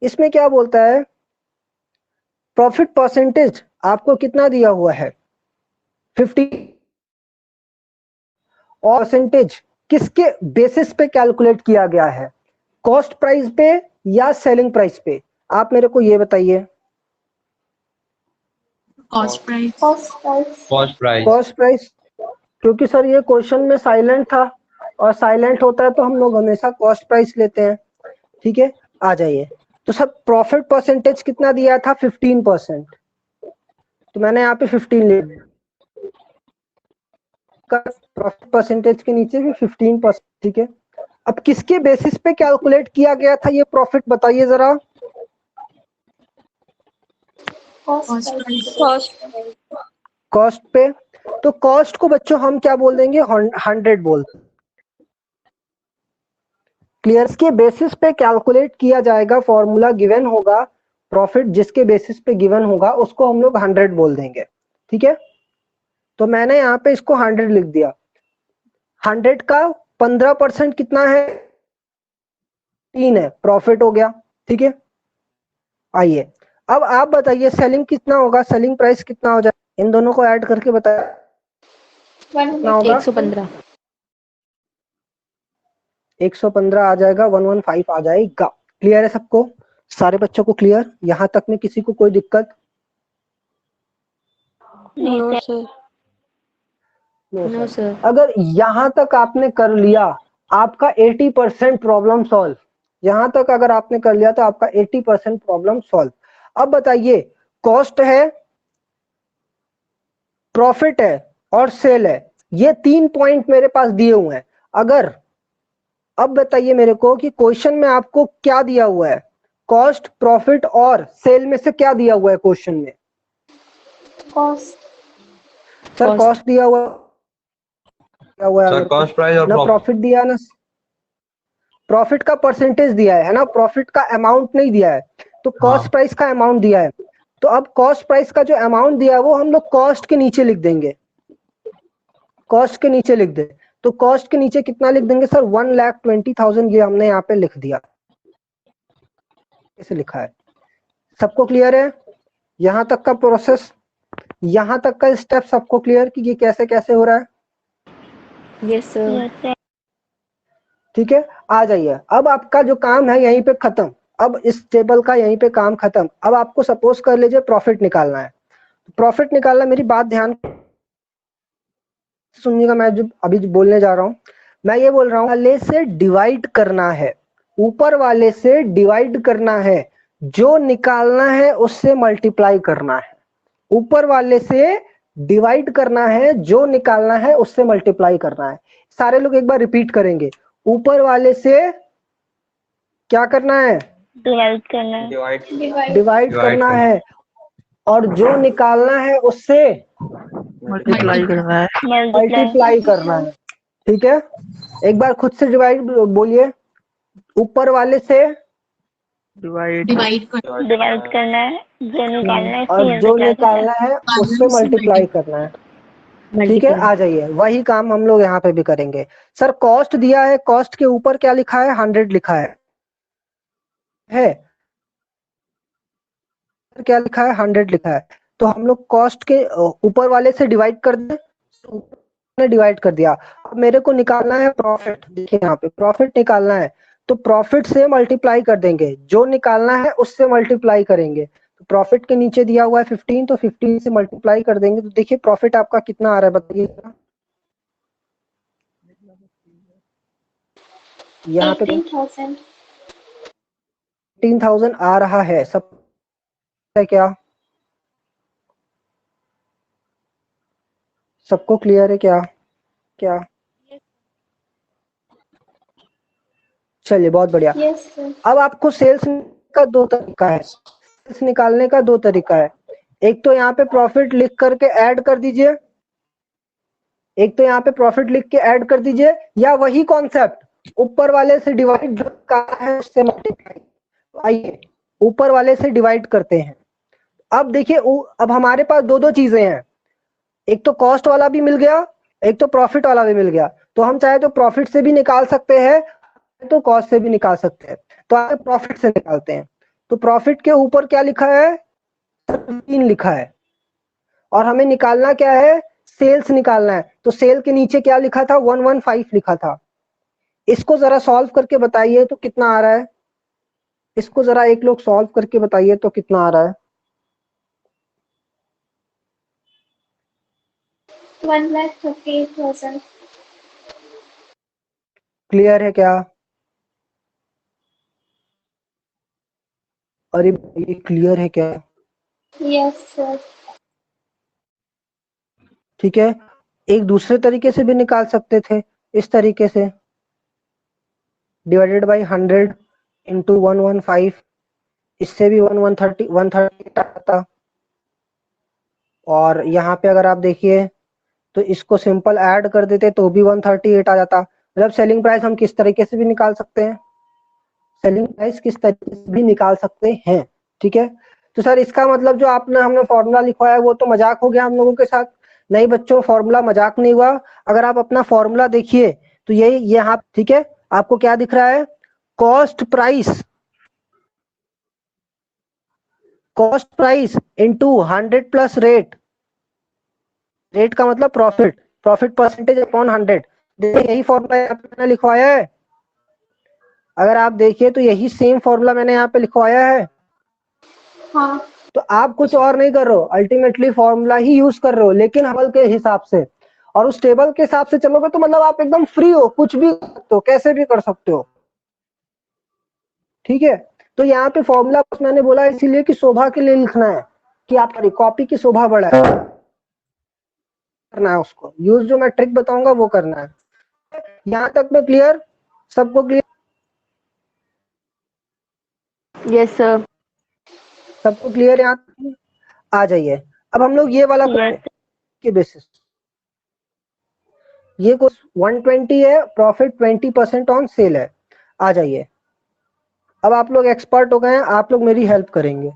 Speaker 1: इसमें क्या बोलता है, प्रॉफिट परसेंटेज आपको कितना दिया हुआ है, 50, और परसेंटेज किसके बेसिस पे कैलकुलेट किया गया है, कॉस्ट प्राइस पे या सेलिंग प्राइस पे? आप मेरे को ये बताइए।
Speaker 3: Cost price.
Speaker 2: Cost price.
Speaker 1: Cost price, क्योंकि सर ये क्वेश्चन में साइलेंट था, और साइलेंट होता है तो हम लोग हमेशा कॉस्ट प्राइस लेते हैं, ठीक है। आ जाइए, तो सर प्रॉफिट परसेंटेज कितना दिया था, 15%, तो मैंने यहाँ पे 15 ले, प्रॉफिट परसेंटेज के नीचे भी 15%, ठीक है। अब किसके बेसिस पे कैलकुलेट किया गया था ये प्रॉफिट, बताइए जरा।
Speaker 2: Cost price.
Speaker 1: कॉस्ट पे, तो कॉस्ट को बच्चों हम क्या बोल देंगे, 100 बोल। क्लियर? के बेसिस पे कैलकुलेट किया जाएगा, फॉर्मूला गिवन होगा, प्रॉफिट जिसके बेसिस पे गिवन होगा उसको हम लोग 100 बोल देंगे, ठीक है। तो मैंने यहाँ पे इसको 100 लिख दिया। 100 का 15% कितना है, 3 है, प्रॉफिट हो गया, ठीक है। आइए अब आप बताइए सेलिंग कितना होगा, सेलिंग प्राइस कितना हो जाए, इन दोनों को ऐड करके बताया कितना होगा,
Speaker 2: 115.
Speaker 1: 115 आ जाएगा, 115 आ जाएगा। क्लियर है सबको, सारे बच्चों को क्लियर? यहाँ तक में किसी को कोई दिक्कत?
Speaker 2: No, sir.
Speaker 1: No sir. अगर यहाँ तक आपने कर लिया आपका 80% प्रॉब्लम सॉल्व, यहाँ तक अगर आपने कर लिया तो आपका 80% प्रॉब्लम सॉल्व। अब बताइए, कॉस्ट है, प्रॉफिट है और सेल है, ये 3 पॉइंट मेरे पास दिए हुए हैं। अगर अब बताइए मेरे को कि क्वेश्चन में आपको क्या दिया हुआ है, कॉस्ट, प्रॉफिट और सेल में से क्या दिया हुआ है क्वेश्चन में?
Speaker 2: Cost.
Speaker 1: सर कॉस्ट दिया हुआ है,
Speaker 5: सर कॉस्ट प्राइस और
Speaker 1: ना प्रॉफिट दिया, ना प्रॉफिट का परसेंटेज दिया है ना, प्रॉफिट का अमाउंट नहीं दिया है, तो कॉस्ट प्राइस का अमाउंट दिया है। तो अब कॉस्ट प्राइस का जो अमाउंट दिया है वो हम लोग कॉस्ट के नीचे लिख देंगे, कॉस्ट के नीचे लिख दे। तो कॉस्ट के नीचे कितना लिख देंगे सर, 1,20,000, ये हमने यहाँ पे लिख दिया, कैसे लिखा है, सबको क्लियर है? यहाँ तक का प्रोसेस, यहाँ तक का स्टेप सबको क्लियर कि ये कैसे कैसे हो रहा है?
Speaker 2: Yes, sir.
Speaker 1: ठीक है, आ जाइए। अब आपका जो काम है यहीं पे खत्म, अब इस टेबल का यहीं पे काम खत्म। अब आपको सपोज कर लीजिए प्रॉफिट निकालना है, प्रॉफिट निकालना, मेरी बात ध्यान सुनिएगा, मैं जो अभी बोलने जा रहा हूँ, मैं ये बोल रहा हूँ वाले से डिवाइड करना है, ऊपर वाले से डिवाइड करना है, जो निकालना है उससे मल्टीप्लाई करना है, ऊपर वाले से डिवाइड करना है, जो निकालना है उससे मल्टीप्लाई करना है। सारे लोग एक बार रिपीट करेंगे, ऊपर वाले से क्या करना है,
Speaker 2: डिवाइड करना है।
Speaker 1: डिवाइड करना है, और जो निकालना है उससे
Speaker 6: मल्टीप्लाई करना है।
Speaker 1: मल्टीप्लाई करना है। ठीक है, एक बार खुद से डिवाइड बोलिए, ऊपर वाले से
Speaker 6: डिवाइड
Speaker 2: डिवाइड करना है, जो निकालना है
Speaker 1: और
Speaker 2: उससे
Speaker 1: जो
Speaker 2: मल्टीप्लाई करना
Speaker 1: निकालना है उससे मल्टीप्लाई करना है। ठीक है, आ जाइए, वही काम हम लोग यहाँ पे भी करेंगे। सर कॉस्ट दिया है, कॉस्ट के ऊपर क्या लिखा है, 100 लिखा है क्या लिखा है, 100 लिखा है। तो हम लोग कॉस्ट के ऊपर वाले से डिवाइड कर दें, ने डिवाइड कर दिया। अब मेरे को निकालना है प्रॉफिट, देखिए यहाँ पे प्रॉफिट निकालना है, तो प्रॉफिट से मल्टीप्लाई कर देंगे, जो निकालना है उससे मल्टीप्लाई करेंगे। तो प्रॉफिट के नीचे दिया हुआ है 15, तो 15 से मल्टीप्लाई कर देंगे, तो देखिए प्रॉफिट आपका कितना आ रहा है बताइए। यहाँ पे
Speaker 2: 18,000।
Speaker 1: 18,000 आ रहा है, सब है क्या, सबको क्लियर है क्या, क्या चलिए बहुत बढ़िया।
Speaker 2: Yes sir.
Speaker 1: अब आपको सेल्स का दो तरीका है, सेल्स निकालने का दो तरीका है। एक तो यहाँ पे प्रॉफिट लिख करके ऐड कर दीजिए, एक तो यहाँ पे प्रॉफिट लिख के ऐड कर दीजिए, या वही कॉन्सेप्ट ऊपर वाले से डिवाइड का है उससे मल्टीप्लाई। आइए ऊपर वाले से डिवाइड करते हैं। अब देखिए अब हमारे पास दो दो चीजें हैं, एक तो कॉस्ट वाला भी मिल गया, एक तो प्रॉफिट वाला भी मिल गया। तो हम चाहे तो प्रॉफिट से भी निकाल सकते हैं, तो कॉस्ट से भी निकाल सकते हैं। तो आगे प्रॉफिट से निकालते हैं। तो प्रॉफिट के ऊपर क्या लिखा है, 3 लिखा है, और हमें निकालना क्या है, सेल्स निकालना है। तो सेल के नीचे क्या लिखा था, 115 लिखा था। इसको जरा सॉल्व करके बताइए तो कितना आ रहा है, इसको जरा एक लोग सॉल्व करके बताइए तो कितना आ रहा है।
Speaker 2: 1,38,000।
Speaker 1: क्लियर है क्या, अरे ये क्लियर है क्या,
Speaker 2: यस सर।
Speaker 1: ठीक है। एक दूसरे तरीके से भी निकाल सकते थे, इस तरीके से, डिवाइडेड बाई 100 इंटू 115, इससे भी 130 आता। और यहाँ पे अगर आप देखिए तो इसको सिंपल ऐड कर देते तो भी 138 आ जाता। मतलब सेलिंग प्राइस हम किस तरीके से भी निकाल सकते हैं, सेलिंग प्राइस किस तरीके से भी निकाल सकते हैं। ठीक है, तो सर इसका मतलब जो आपने हमने फॉर्मूला लिखवाया है वो तो मजाक हो गया हम लोगों के साथ। नहीं बच्चों, फॉर्मूला मजाक नहीं हुआ। अगर आप अपना फॉर्मूला देखिए तो यही यहाँ, ठीक है, आपको क्या दिख रहा है, cost price, cost price into 100 plus rate, rate का मतलब प्रॉफिट, प्रॉफिट परसेंटेज अपॉन 100। देखिए यही फॉर्मूला यहाँ पे मैंने लिखवाया है, अगर आप देखिए तो यही सेम फॉर्मूला मैंने यहाँ पे लिखवाया है।
Speaker 2: हाँ।
Speaker 1: तो आप कुछ और नहीं कर रहे हो, अल्टीमेटली फॉर्मूला ही यूज कर रहे हो, लेकिन हवल के हिसाब से। और उस टेबल के हिसाब से चलोगे तो मतलब आप एकदम फ्री हो, कुछ भी कर सकते हो, कैसे भी कर सकते हो। ठीक है, तो यहाँ पे फॉर्मूला मैंने बोला इसीलिए कि शोभा के लिए लिखना है, कि आपकी कॉपी की शोभा बढ़ाए, करना है उसको यूज, जो मैं ट्रिक बताऊंगा वो करना है। यहाँ तक में क्लियर, सबको क्लियर,
Speaker 6: यस सर।
Speaker 1: सबको क्लियर यहाँ तक? आ जाइए, अब हम लोग ये वाला के बेसिस, ये कुछ 120 है, प्रॉफिट 20% ऑन सेल है। आ जाइए, अब आप लोग एक्सपर्ट हो गए हैं, आप लोग मेरी हेल्प करेंगे।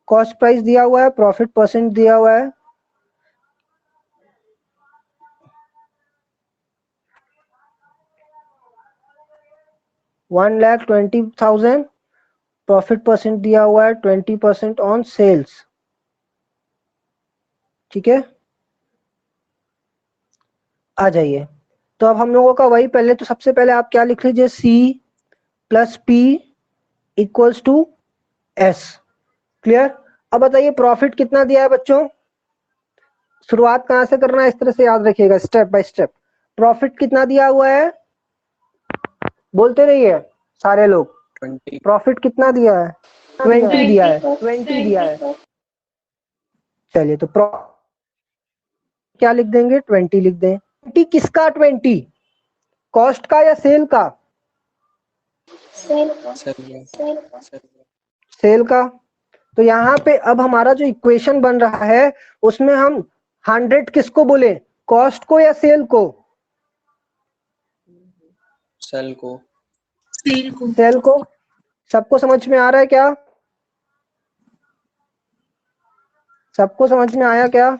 Speaker 1: कॉस्ट प्राइस दिया हुआ है, प्रॉफिट परसेंट दिया हुआ है, $1,20,000, प्रॉफिट परसेंट दिया हुआ है 20% ऑन सेल्स। ठीक है, आ जाइए। तो अब हम लोगों का वही, पहले तो सबसे पहले आप क्या लिख लीजिए, C plus P equals to S। Clear, अब बताइए प्रॉफिट कितना दिया है बच्चों, शुरुआत कहां से करना है, इस तरह से याद रखिएगा स्टेप बाय स्टेप। प्रॉफिट कितना दिया हुआ है, बोलते रहिए सारे लोग, प्रॉफिट कितना दिया है, 20 दिया है, 20 दिया है। चलिए तो क्या लिख देंगे 20 लिख दें। 20 किसका 20 कॉस्ट का या सेल का? सेल का। तो यहाँ पे अब हमारा जो इक्वेशन बन रहा है उसमें हम 100 किसको बोले कॉस्ट को या सेल को?
Speaker 3: सेल को।
Speaker 1: सेल को। सबको समझ में आ रहा है क्या? सबको समझ में आया क्या?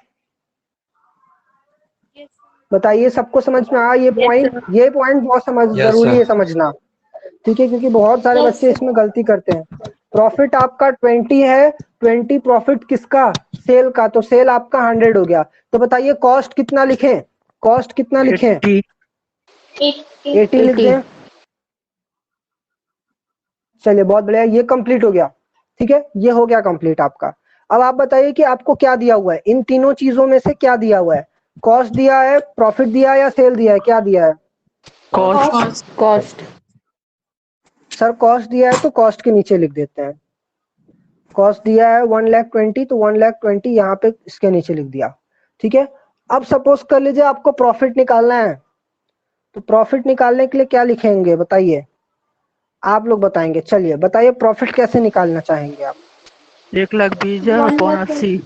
Speaker 1: बताइए सबको समझ में आया ये पॉइंट? ये पॉइंट बहुत जरूरी है समझना, ठीक है, क्योंकि बहुत सारे बच्चे इसमें गलती करते हैं। प्रॉफिट आपका 20 है, 20 प्रॉफिट किसका? सेल का, तो सेल आपका 100 हो गया। तो बताइए कॉस्ट कितना लिखें? कॉस्ट कितना लिखें? 80 लिख दें। चलिए बहुत बढ़िया, ये कंप्लीट हो गया। ठीक है, ये हो गया कंप्लीट आपका। अब आप बताइए कि आपको क्या दिया हुआ है, इन तीनों चीजों में से क्या दिया हुआ है? कॉस्ट दिया है, प्रॉफिट दिया है या सेल दिया है? क्या दिया है?
Speaker 6: कॉस्ट।
Speaker 1: सर कॉस्ट दिया है तो कॉस्ट के नीचे लिख देते हैं। कॉस्ट दिया है 1,20,000 तो 1,20,000 यहाँ पे इसके नीचे लिख दिया। ठीक है, अब सपोज कर लीजिए आपको प्रॉफिट निकालना है, तो प्रॉफिट निकालने के लिए क्या लिखेंगे बताइए? आप लोग बताएंगे, चलिए बताइए प्रॉफिट कैसे निकालना चाहेंगे आप?
Speaker 6: 1,20,000/80।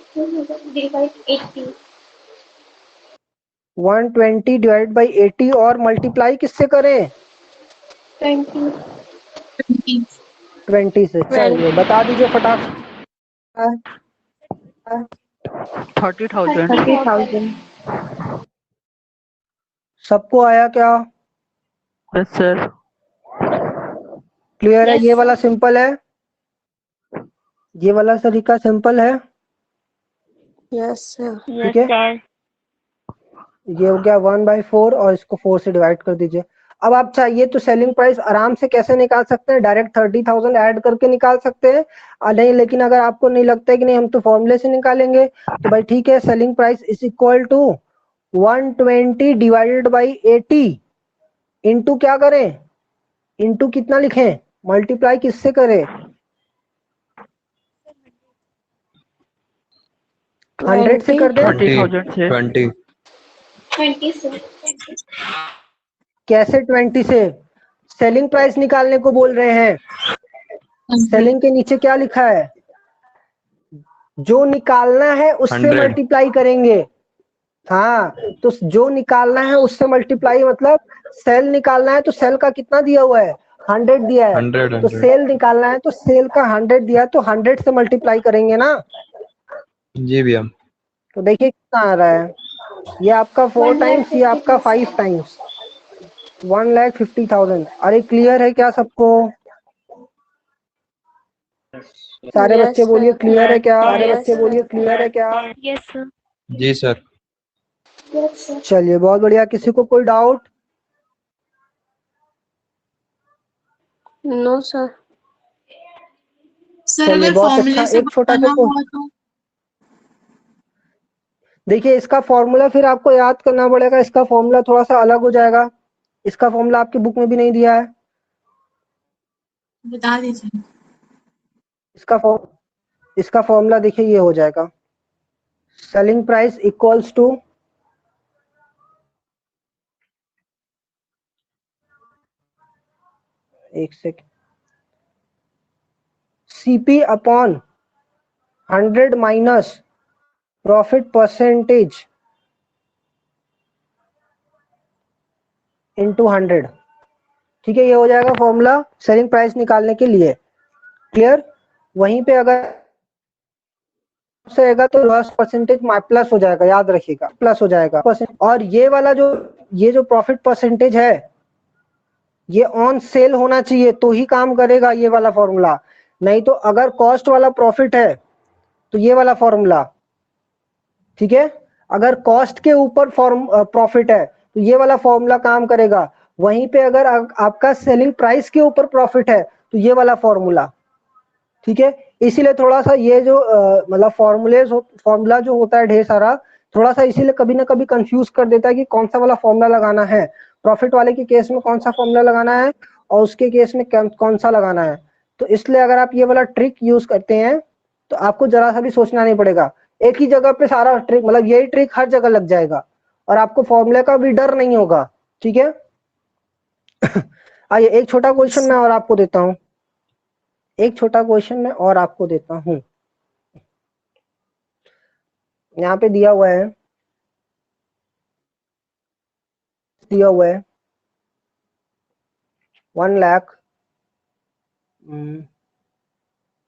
Speaker 1: 120 डिवाइड बाई 80 और मल्टीप्लाई किससे करें? 20 से। चलिए बता दीजिए फटाक।
Speaker 6: 30,000।
Speaker 1: सबको आया क्या?
Speaker 6: Yes sir.
Speaker 1: क्लियर है? ये वाला सिंपल है, ये वाला तरीका सिंपल है।
Speaker 4: Yes sir.
Speaker 1: ठीक है, ये हो गया 1/4 और इसको 4 से डिवाइड कर दीजिए। अब आप चाहिए तो सेलिंग प्राइस आराम से कैसे निकाल सकते हैं? डायरेक्ट 30,000 ऐड करके निकाल सकते हैं। नहीं, लेकिन अगर आपको नहीं लगता है कि नहीं हम तो फॉर्मूले से निकालेंगे, तो भाई ठीक है, selling price is equal to 120 divided by 80 into क्या करें? इंटू कितना लिखें? मल्टीप्लाई किससे करें? 100 से कर दें।
Speaker 6: 30,000 से।
Speaker 5: 20
Speaker 1: कैसे 20 से? सेलिंग प्राइस निकालने को बोल रहे हैं। सेलिंग के नीचे क्या लिखा है? जो निकालना है उससे
Speaker 5: 100
Speaker 1: मल्टीप्लाई करेंगे। हाँ, तो जो निकालना है उससे मल्टीप्लाई, मतलब सेल निकालना है तो सेल का कितना दिया हुआ है? 100 दिया है।
Speaker 5: 100
Speaker 1: तो सेल निकालना है तो सेल का 100 दिया है, तो 100 से मल्टीप्लाई करेंगे ना।
Speaker 5: जी भैया।
Speaker 1: तो देखिए कितना आ रहा है, ये आपका 4 टाइम्स, ये आपका 5 टाइम्स, 1,50,000। अरे क्लियर है क्या सबको? सारे
Speaker 4: Yes,
Speaker 1: बच्चे बोलिए
Speaker 4: sir.
Speaker 1: क्लियर है क्या? सारे
Speaker 4: Yes,
Speaker 1: बच्चे बोलिए
Speaker 4: sir.
Speaker 1: क्लियर है क्या?
Speaker 2: Yes, sir.
Speaker 5: जी सर।
Speaker 1: चलिए बहुत बढ़िया, किसी को कोई डाउट?
Speaker 4: No, sir.
Speaker 1: चलिए बहुत अच्छा। एक छोटा सा देखिए, इसका फॉर्मूला फिर आपको याद करना पड़ेगा। इसका फॉर्मूला थोड़ा सा अलग हो जाएगा, इसका फॉर्मूला आपकी बुक में भी नहीं दिया है।
Speaker 7: बता दीजिए।
Speaker 1: इसका फॉर्मूला देखिए ये हो जाएगा, सेलिंग प्राइस इक्वल्स टू एक second, CP upon 100 minus profit percentage into 100। ठीक है, ये हो जाएगा फॉर्मूला सेलिंग प्राइस निकालने के लिए। क्लियर? वहीं पे अगर से आएगा तो लॉस परसेंटेज प्लस हो जाएगा, याद रखिएगा प्लस हो जाएगा। और ये वाला जो प्रॉफिट परसेंटेज है ये ऑन सेल होना चाहिए तो ही काम करेगा ये वाला फॉर्मूला। नहीं तो अगर कॉस्ट वाला प्रॉफिट है तो ये वाला फॉर्मूला, ठीक है, अगर कॉस्ट के ऊपर प्रॉफिट है तो ये वाला फॉर्मूला काम करेगा। वहीं पे अगर आपका सेलिंग प्राइस के ऊपर प्रॉफिट है तो ये वाला फॉर्मूला। ठीक है, इसीलिए थोड़ा सा ये जो मतलब फॉर्मूला जो होता है ढेर सारा, थोड़ा सा इसीलिए कभी ना कभी कंफ्यूज कर देता है कि कौन सा वाला फॉर्मूला लगाना है। प्रॉफिट वाले के केस में कौन सा फॉर्मूला लगाना है और उसके केस में कौन सा लगाना है। तो इसलिए अगर आप ये वाला ट्रिक यूज करते हैं तो आपको जरा सा भी सोचना नहीं पड़ेगा एक ही जगह पे सारा ट्रिक, मतलब यही ट्रिक हर जगह लग जाएगा और आपको फॉर्मूले का भी डर नहीं होगा। ठीक है। आइए एक छोटा क्वेश्चन मैं और आपको देता हूं, एक छोटा क्वेश्चन मैं और आपको देता हूं। यहाँ पे दिया हुआ है, दिया हुआ है 1 लाख,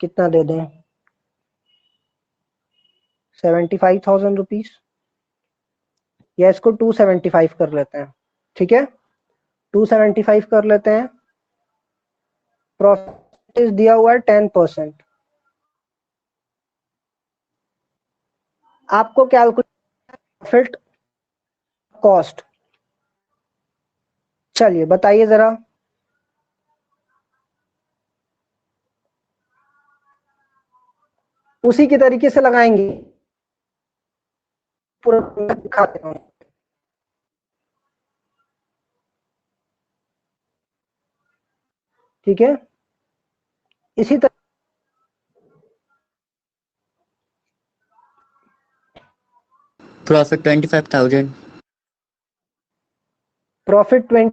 Speaker 1: कितना दे दें, 75,000 रुपीज, या इसको 275 कर लेते हैं। ठीक है, 275 कर लेते हैं। प्रॉफिट दिया हुआ है 10%। आपको कैलकुलेट प्रॉफिट कॉस्ट, चलिए बताइए जरा। उसी के तरीके से लगाएंगे, पूरा दिखाते हैं। ठीक है, इसी तरह
Speaker 3: Profit 25,000.
Speaker 1: प्रॉफिट 20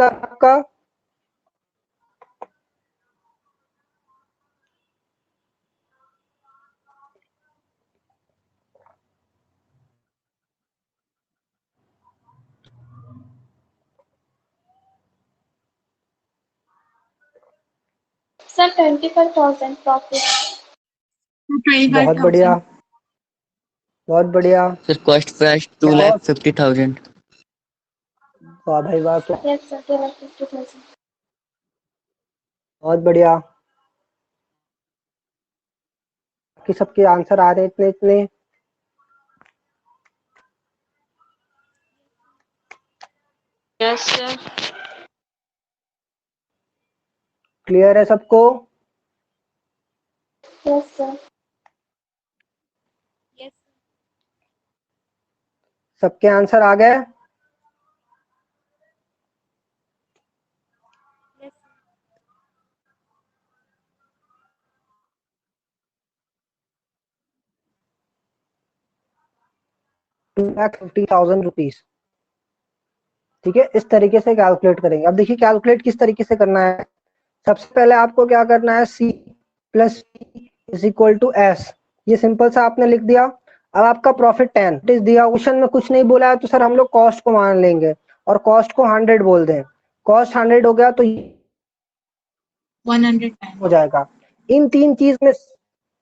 Speaker 1: आपका,
Speaker 2: Sir, 25,000 profit.
Speaker 1: बहुत बढ़िया, बहुत बढ़िया।
Speaker 3: Sir, cost price
Speaker 1: क्या और
Speaker 3: 2,50,000.
Speaker 1: वाह भाई वाह, तो
Speaker 2: Yes, sir, 2,50,000.
Speaker 1: बहुत बढ़िया। कि सबके आंसर आ रहे हैं इतने इतने।
Speaker 4: Yes, sir.
Speaker 1: क्लियर है सबको?
Speaker 2: Yes, sir. Yes.
Speaker 1: सबके आंसर आ गए?
Speaker 2: Yes.
Speaker 1: 2,50,000 रुपीज। ठीक है, इस तरीके से कैलकुलेट करेंगे। अब देखिए कैलकुलेट किस तरीके से करना है। सबसे पहले आपको क्या करना है, C plus is equal to S, ये सिंपल सा आपने लिख दिया। अब आपका प्रॉफिट 10 इस दिया, क्वेश्चन में कुछ नहीं बोला है तो सर हम लोग कॉस्ट को मान लेंगे और कॉस्ट को 100 बोल दें। कॉस्ट 100 हो गया तो
Speaker 7: 110
Speaker 1: हो जाएगा। इन तीन चीज में,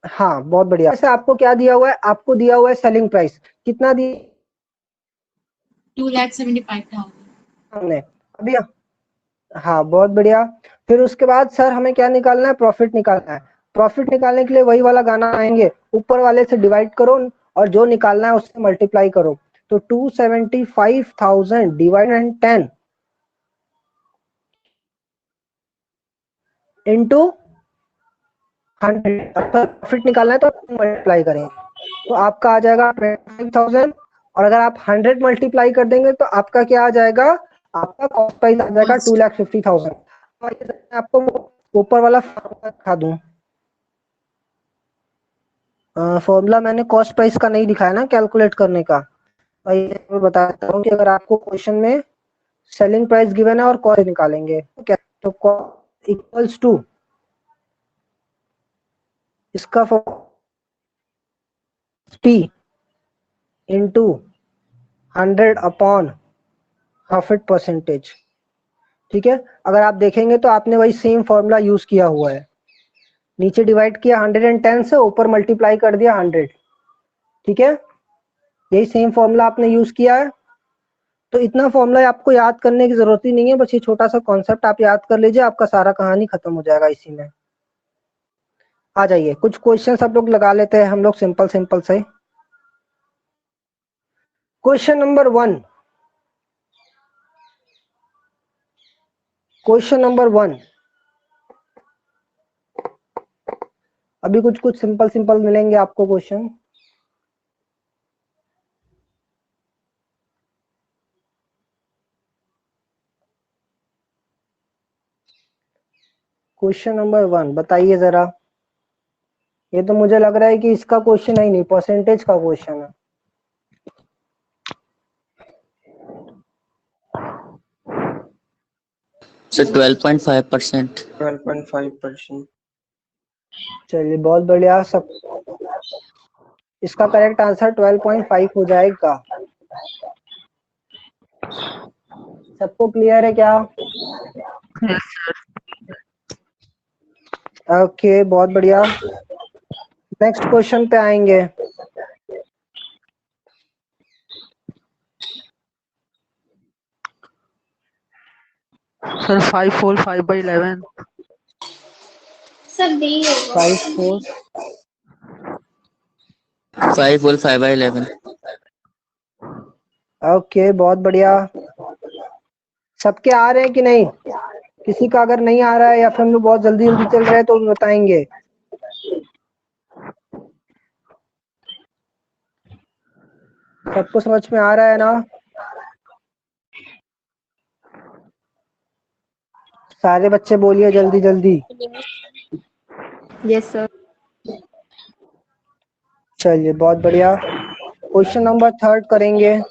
Speaker 1: हाँ बहुत बढ़िया। वैसे आपको क्या दिया हुआ है, आपको दिया हुआ है सेलिंग प्राइस, कितना दी
Speaker 7: 2,75,000
Speaker 1: हमने अभी? हाँ बहुत बढ़िया। फिर उसके बाद सर हमें क्या निकालना है, प्रॉफिट निकालना है। प्रॉफिट निकालने के लिए वही वाला गाना आएंगे, ऊपर वाले से डिवाइड करो और जो निकालना है उससे मल्टीप्लाई करो। तो 275,000 डिवाइड 10 इंटू 100। प्रॉफिट निकालना है तो मल्टीप्लाई करेंगे तो आपका आ जाएगा 25,000, और अगर आप 100 मल्टीप्लाई कर देंगे तो आपका क्या आ जाएगा, आपका कॉस्ट प्राइस आ जाएगा 2,50,000। आपको ऊपर वाला फॉर्मूला दिखा दूं। फॉर्मूला मैंने कॉस्ट प्राइस का नहीं दिखाया ना कैलकुलेट करने का। मैं बताता हूँ कि अगर आपको क्वेश्चन में सेलिंग प्राइस गिवन है और कॉस्ट निकालेंगे क्या, तो कॉस्ट इक्वल्स टू इसका P into 100 upon profit percentage. ठीक है, अगर आप देखेंगे तो आपने वही सेम फॉर्मूला यूज किया हुआ है। नीचे डिवाइड किया 110 से, ऊपर मल्टीप्लाई कर दिया 100। ठीक है, यही सेम फॉर्मूला आपने यूज किया है। तो इतना फॉर्मूला आपको याद करने की जरूरत ही नहीं है, बस ये छोटा सा कॉन्सेप्ट आप याद कर लीजिए, आपका सारा कहानी खत्म हो जाएगा इसी में। आ जाइए कुछ क्वेश्चन सब लोग लगा लेते हैं हम लोग, सिंपल सिंपल से। Question number 1, question number 1। अभी कुछ कुछ सिंपल सिंपल मिलेंगे आपको क्वेश्चन। क्वेश्चन नंबर 1 बताइए जरा, ये तो मुझे लग रहा है कि इसका क्वेश्चन है ही नहीं, परसेंटेज का क्वेश्चन है।
Speaker 3: सर 12.5%।
Speaker 7: 12.5%।
Speaker 1: चलिए बहुत बढ़िया। सब इसका करेक्ट आंसर 12.5 हो जाएगा। सबको क्लियर है क्या?
Speaker 6: Yes, sir.
Speaker 1: ओके बहुत बढ़िया। नेक्स्ट क्वेश्चन पे आएंगे।
Speaker 6: Sir, 5 whole 5 by 11.
Speaker 2: Sir D होगा।
Speaker 1: 5 4
Speaker 3: 5 whole 5/11।
Speaker 1: ओके बहुत बढ़िया। सबके आ रहे हैं कि नहीं? किसी का अगर नहीं आ रहा है या फिर हम लोग बहुत जल्दी जल्दी चल रहे हैं तो बताएंगे। सबको समझ में आ रहा है ना? सारे बच्चे बोलिए जल्दी जल्दी।
Speaker 4: Yes sir.
Speaker 1: चलिए बहुत बढ़िया। क्वेश्चन नंबर 3 करेंगे।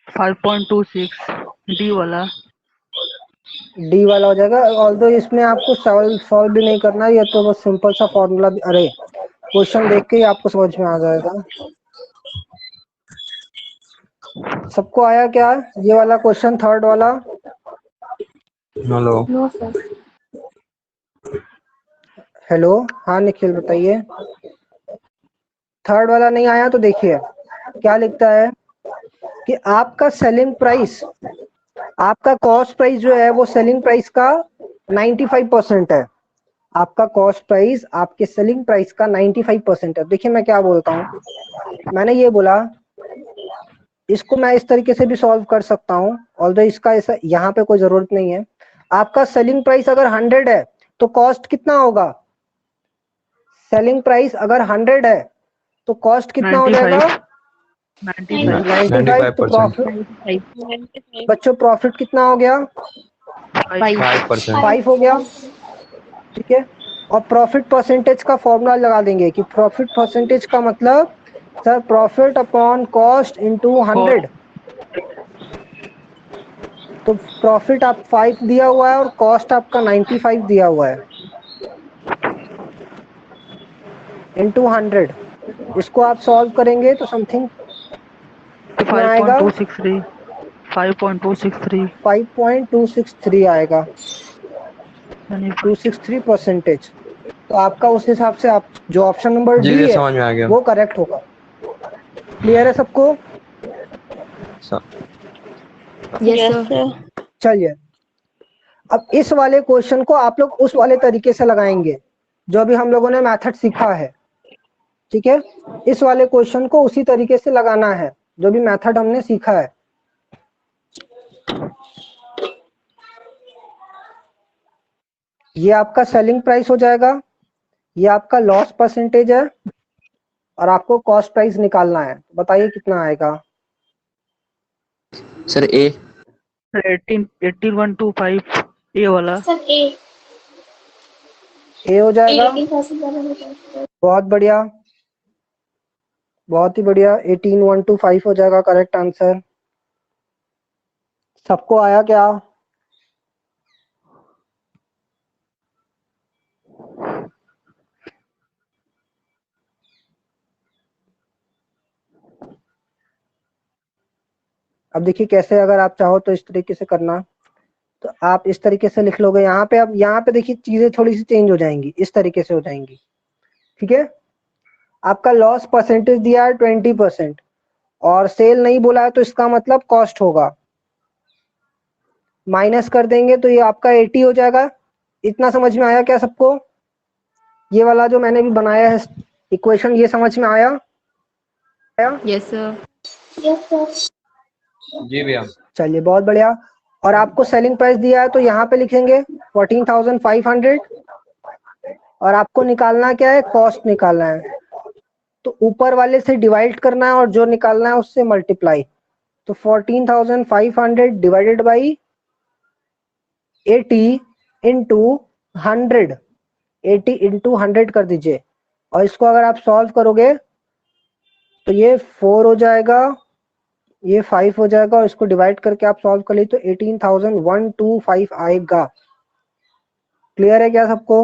Speaker 6: फाइव 5.26 डी वाला।
Speaker 1: डी वाला हो जाएगा। ऑल्दो इसमें आपको सॉल्व भी नहीं करना है, ये तो बस सिंपल सा फॉर्मूला। अरे क्वेश्चन देख के ही आपको समझ में आ जाएगा। सबको आया क्या ये वाला क्वेश्चन, 3 वाला?
Speaker 5: हेलो।
Speaker 2: No sir.
Speaker 1: हेलो, हाँ निखिल बताइए। 3 वाला नहीं आया तो देखिए क्या लिखता है कि आपका सेलिंग प्राइस, आपका कॉस्ट प्राइस जो है वो सेलिंग प्राइस का 95% है। आपका कॉस्ट प्राइस आपके सेलिंग प्राइस का 95% है। देखिए मैं क्या बोलता हूँ, मैंने ये बोला इसको मैं इस तरीके से भी सॉल्व कर सकता हूँ, ऑल्दो इसका ऐसा यहाँ पे कोई जरूरत नहीं है। आपका सेलिंग प्राइस अगर 100 है तो कॉस्ट कितना होगा? सेलिंग प्राइस अगर 100 है तो कॉस्ट कितना हो जाएगा?
Speaker 6: 95.
Speaker 1: 95। तो
Speaker 5: 95%।
Speaker 1: प्रॉफिट बच्चों, प्रॉफिट कितना हो गया?
Speaker 5: 5%।
Speaker 1: 5 हो गया। ठीक है, और प्रॉफिट परसेंटेज का फॉर्मूला लगा देंगे कि प्रॉफिट परसेंटेज का मतलब sir profit upon cost into 100। तो प्रॉफिट आप 5 दिया हुआ है और कॉस्ट आपका 95 दिया हुआ है इनटू 100। इसको आप सॉल्व करेंगे तो समथिंग कितना आएगा?
Speaker 6: 5.263. 5.263.
Speaker 1: 5.263 आएगा, 263%। तो आपका उस हिसाब से आप जो option number
Speaker 5: G
Speaker 1: D
Speaker 5: G
Speaker 1: है
Speaker 5: समझ में आ गया।
Speaker 1: वो करेक्ट होगा। क्लियर है सबको?
Speaker 4: Yes sir.
Speaker 1: चलिए अब इस वाले क्वेश्चन को आप लोग उस वाले तरीके से लगाएंगे जो अभी हम लोगों ने मेथड सीखा है। ठीक है, इस वाले क्वेश्चन को उसी तरीके से लगाना है जो भी मेथड हमने सीखा है। ये आपका सेलिंग प्राइस हो जाएगा, ये आपका लॉस परसेंटेज है और आपको कॉस्ट प्राइस निकालना है। बताइए कितना आएगा?
Speaker 3: सर ए।
Speaker 6: 18125 ए वाला।
Speaker 2: सर
Speaker 1: ए हो जाएगा।
Speaker 2: 18,000।
Speaker 1: बहुत बढ़िया, बहुत ही बढ़िया। 18125 हो जाएगा करेक्ट आंसर। सबको आया क्या? अब देखिए कैसे, अगर आप चाहो तो इस तरीके से करना, तो आप इस तरीके से लिख लोगे यहाँ पे। अब यहाँ पे देखिए चीजें थोड़ी सी चेंज हो जाएंगी, इस तरीके से हो जाएंगी। ठीक है, आपका लॉस परसेंटेज दिया है 20% और सेल नहीं बोला है तो इसका मतलब कॉस्ट होगा। माइनस कर देंगे तो ये आपका 80 हो जाएगा। इतना समझ में आया क्या सबको? ये वाला जो मैंने भी बनाया है इक्वेशन, ये समझ में आया?
Speaker 4: Yes sir.
Speaker 2: Yes sir.
Speaker 5: जी भैया।
Speaker 1: चलिए बहुत बढ़िया। और आपको सेलिंग प्राइस दिया है तो यहाँ पे लिखेंगे 14,500 और आपको निकालना क्या है? कॉस्ट निकालना है। तो ऊपर वाले से डिवाइड करना है और जो निकालना है उससे मल्टीप्लाई। तो 14,500 डिवाइडेड बाई 80 इंटू 100, 80 इंटू 100 कर दीजिए, और इसको अगर आप सॉल्व करोगे तो ये 4 हो जाएगा, ये 5 हो जाएगा, और इसको डिवाइड करके आप सॉल्व कर लीजिए तो 18,125 आएगा। क्लियर है क्या सबको?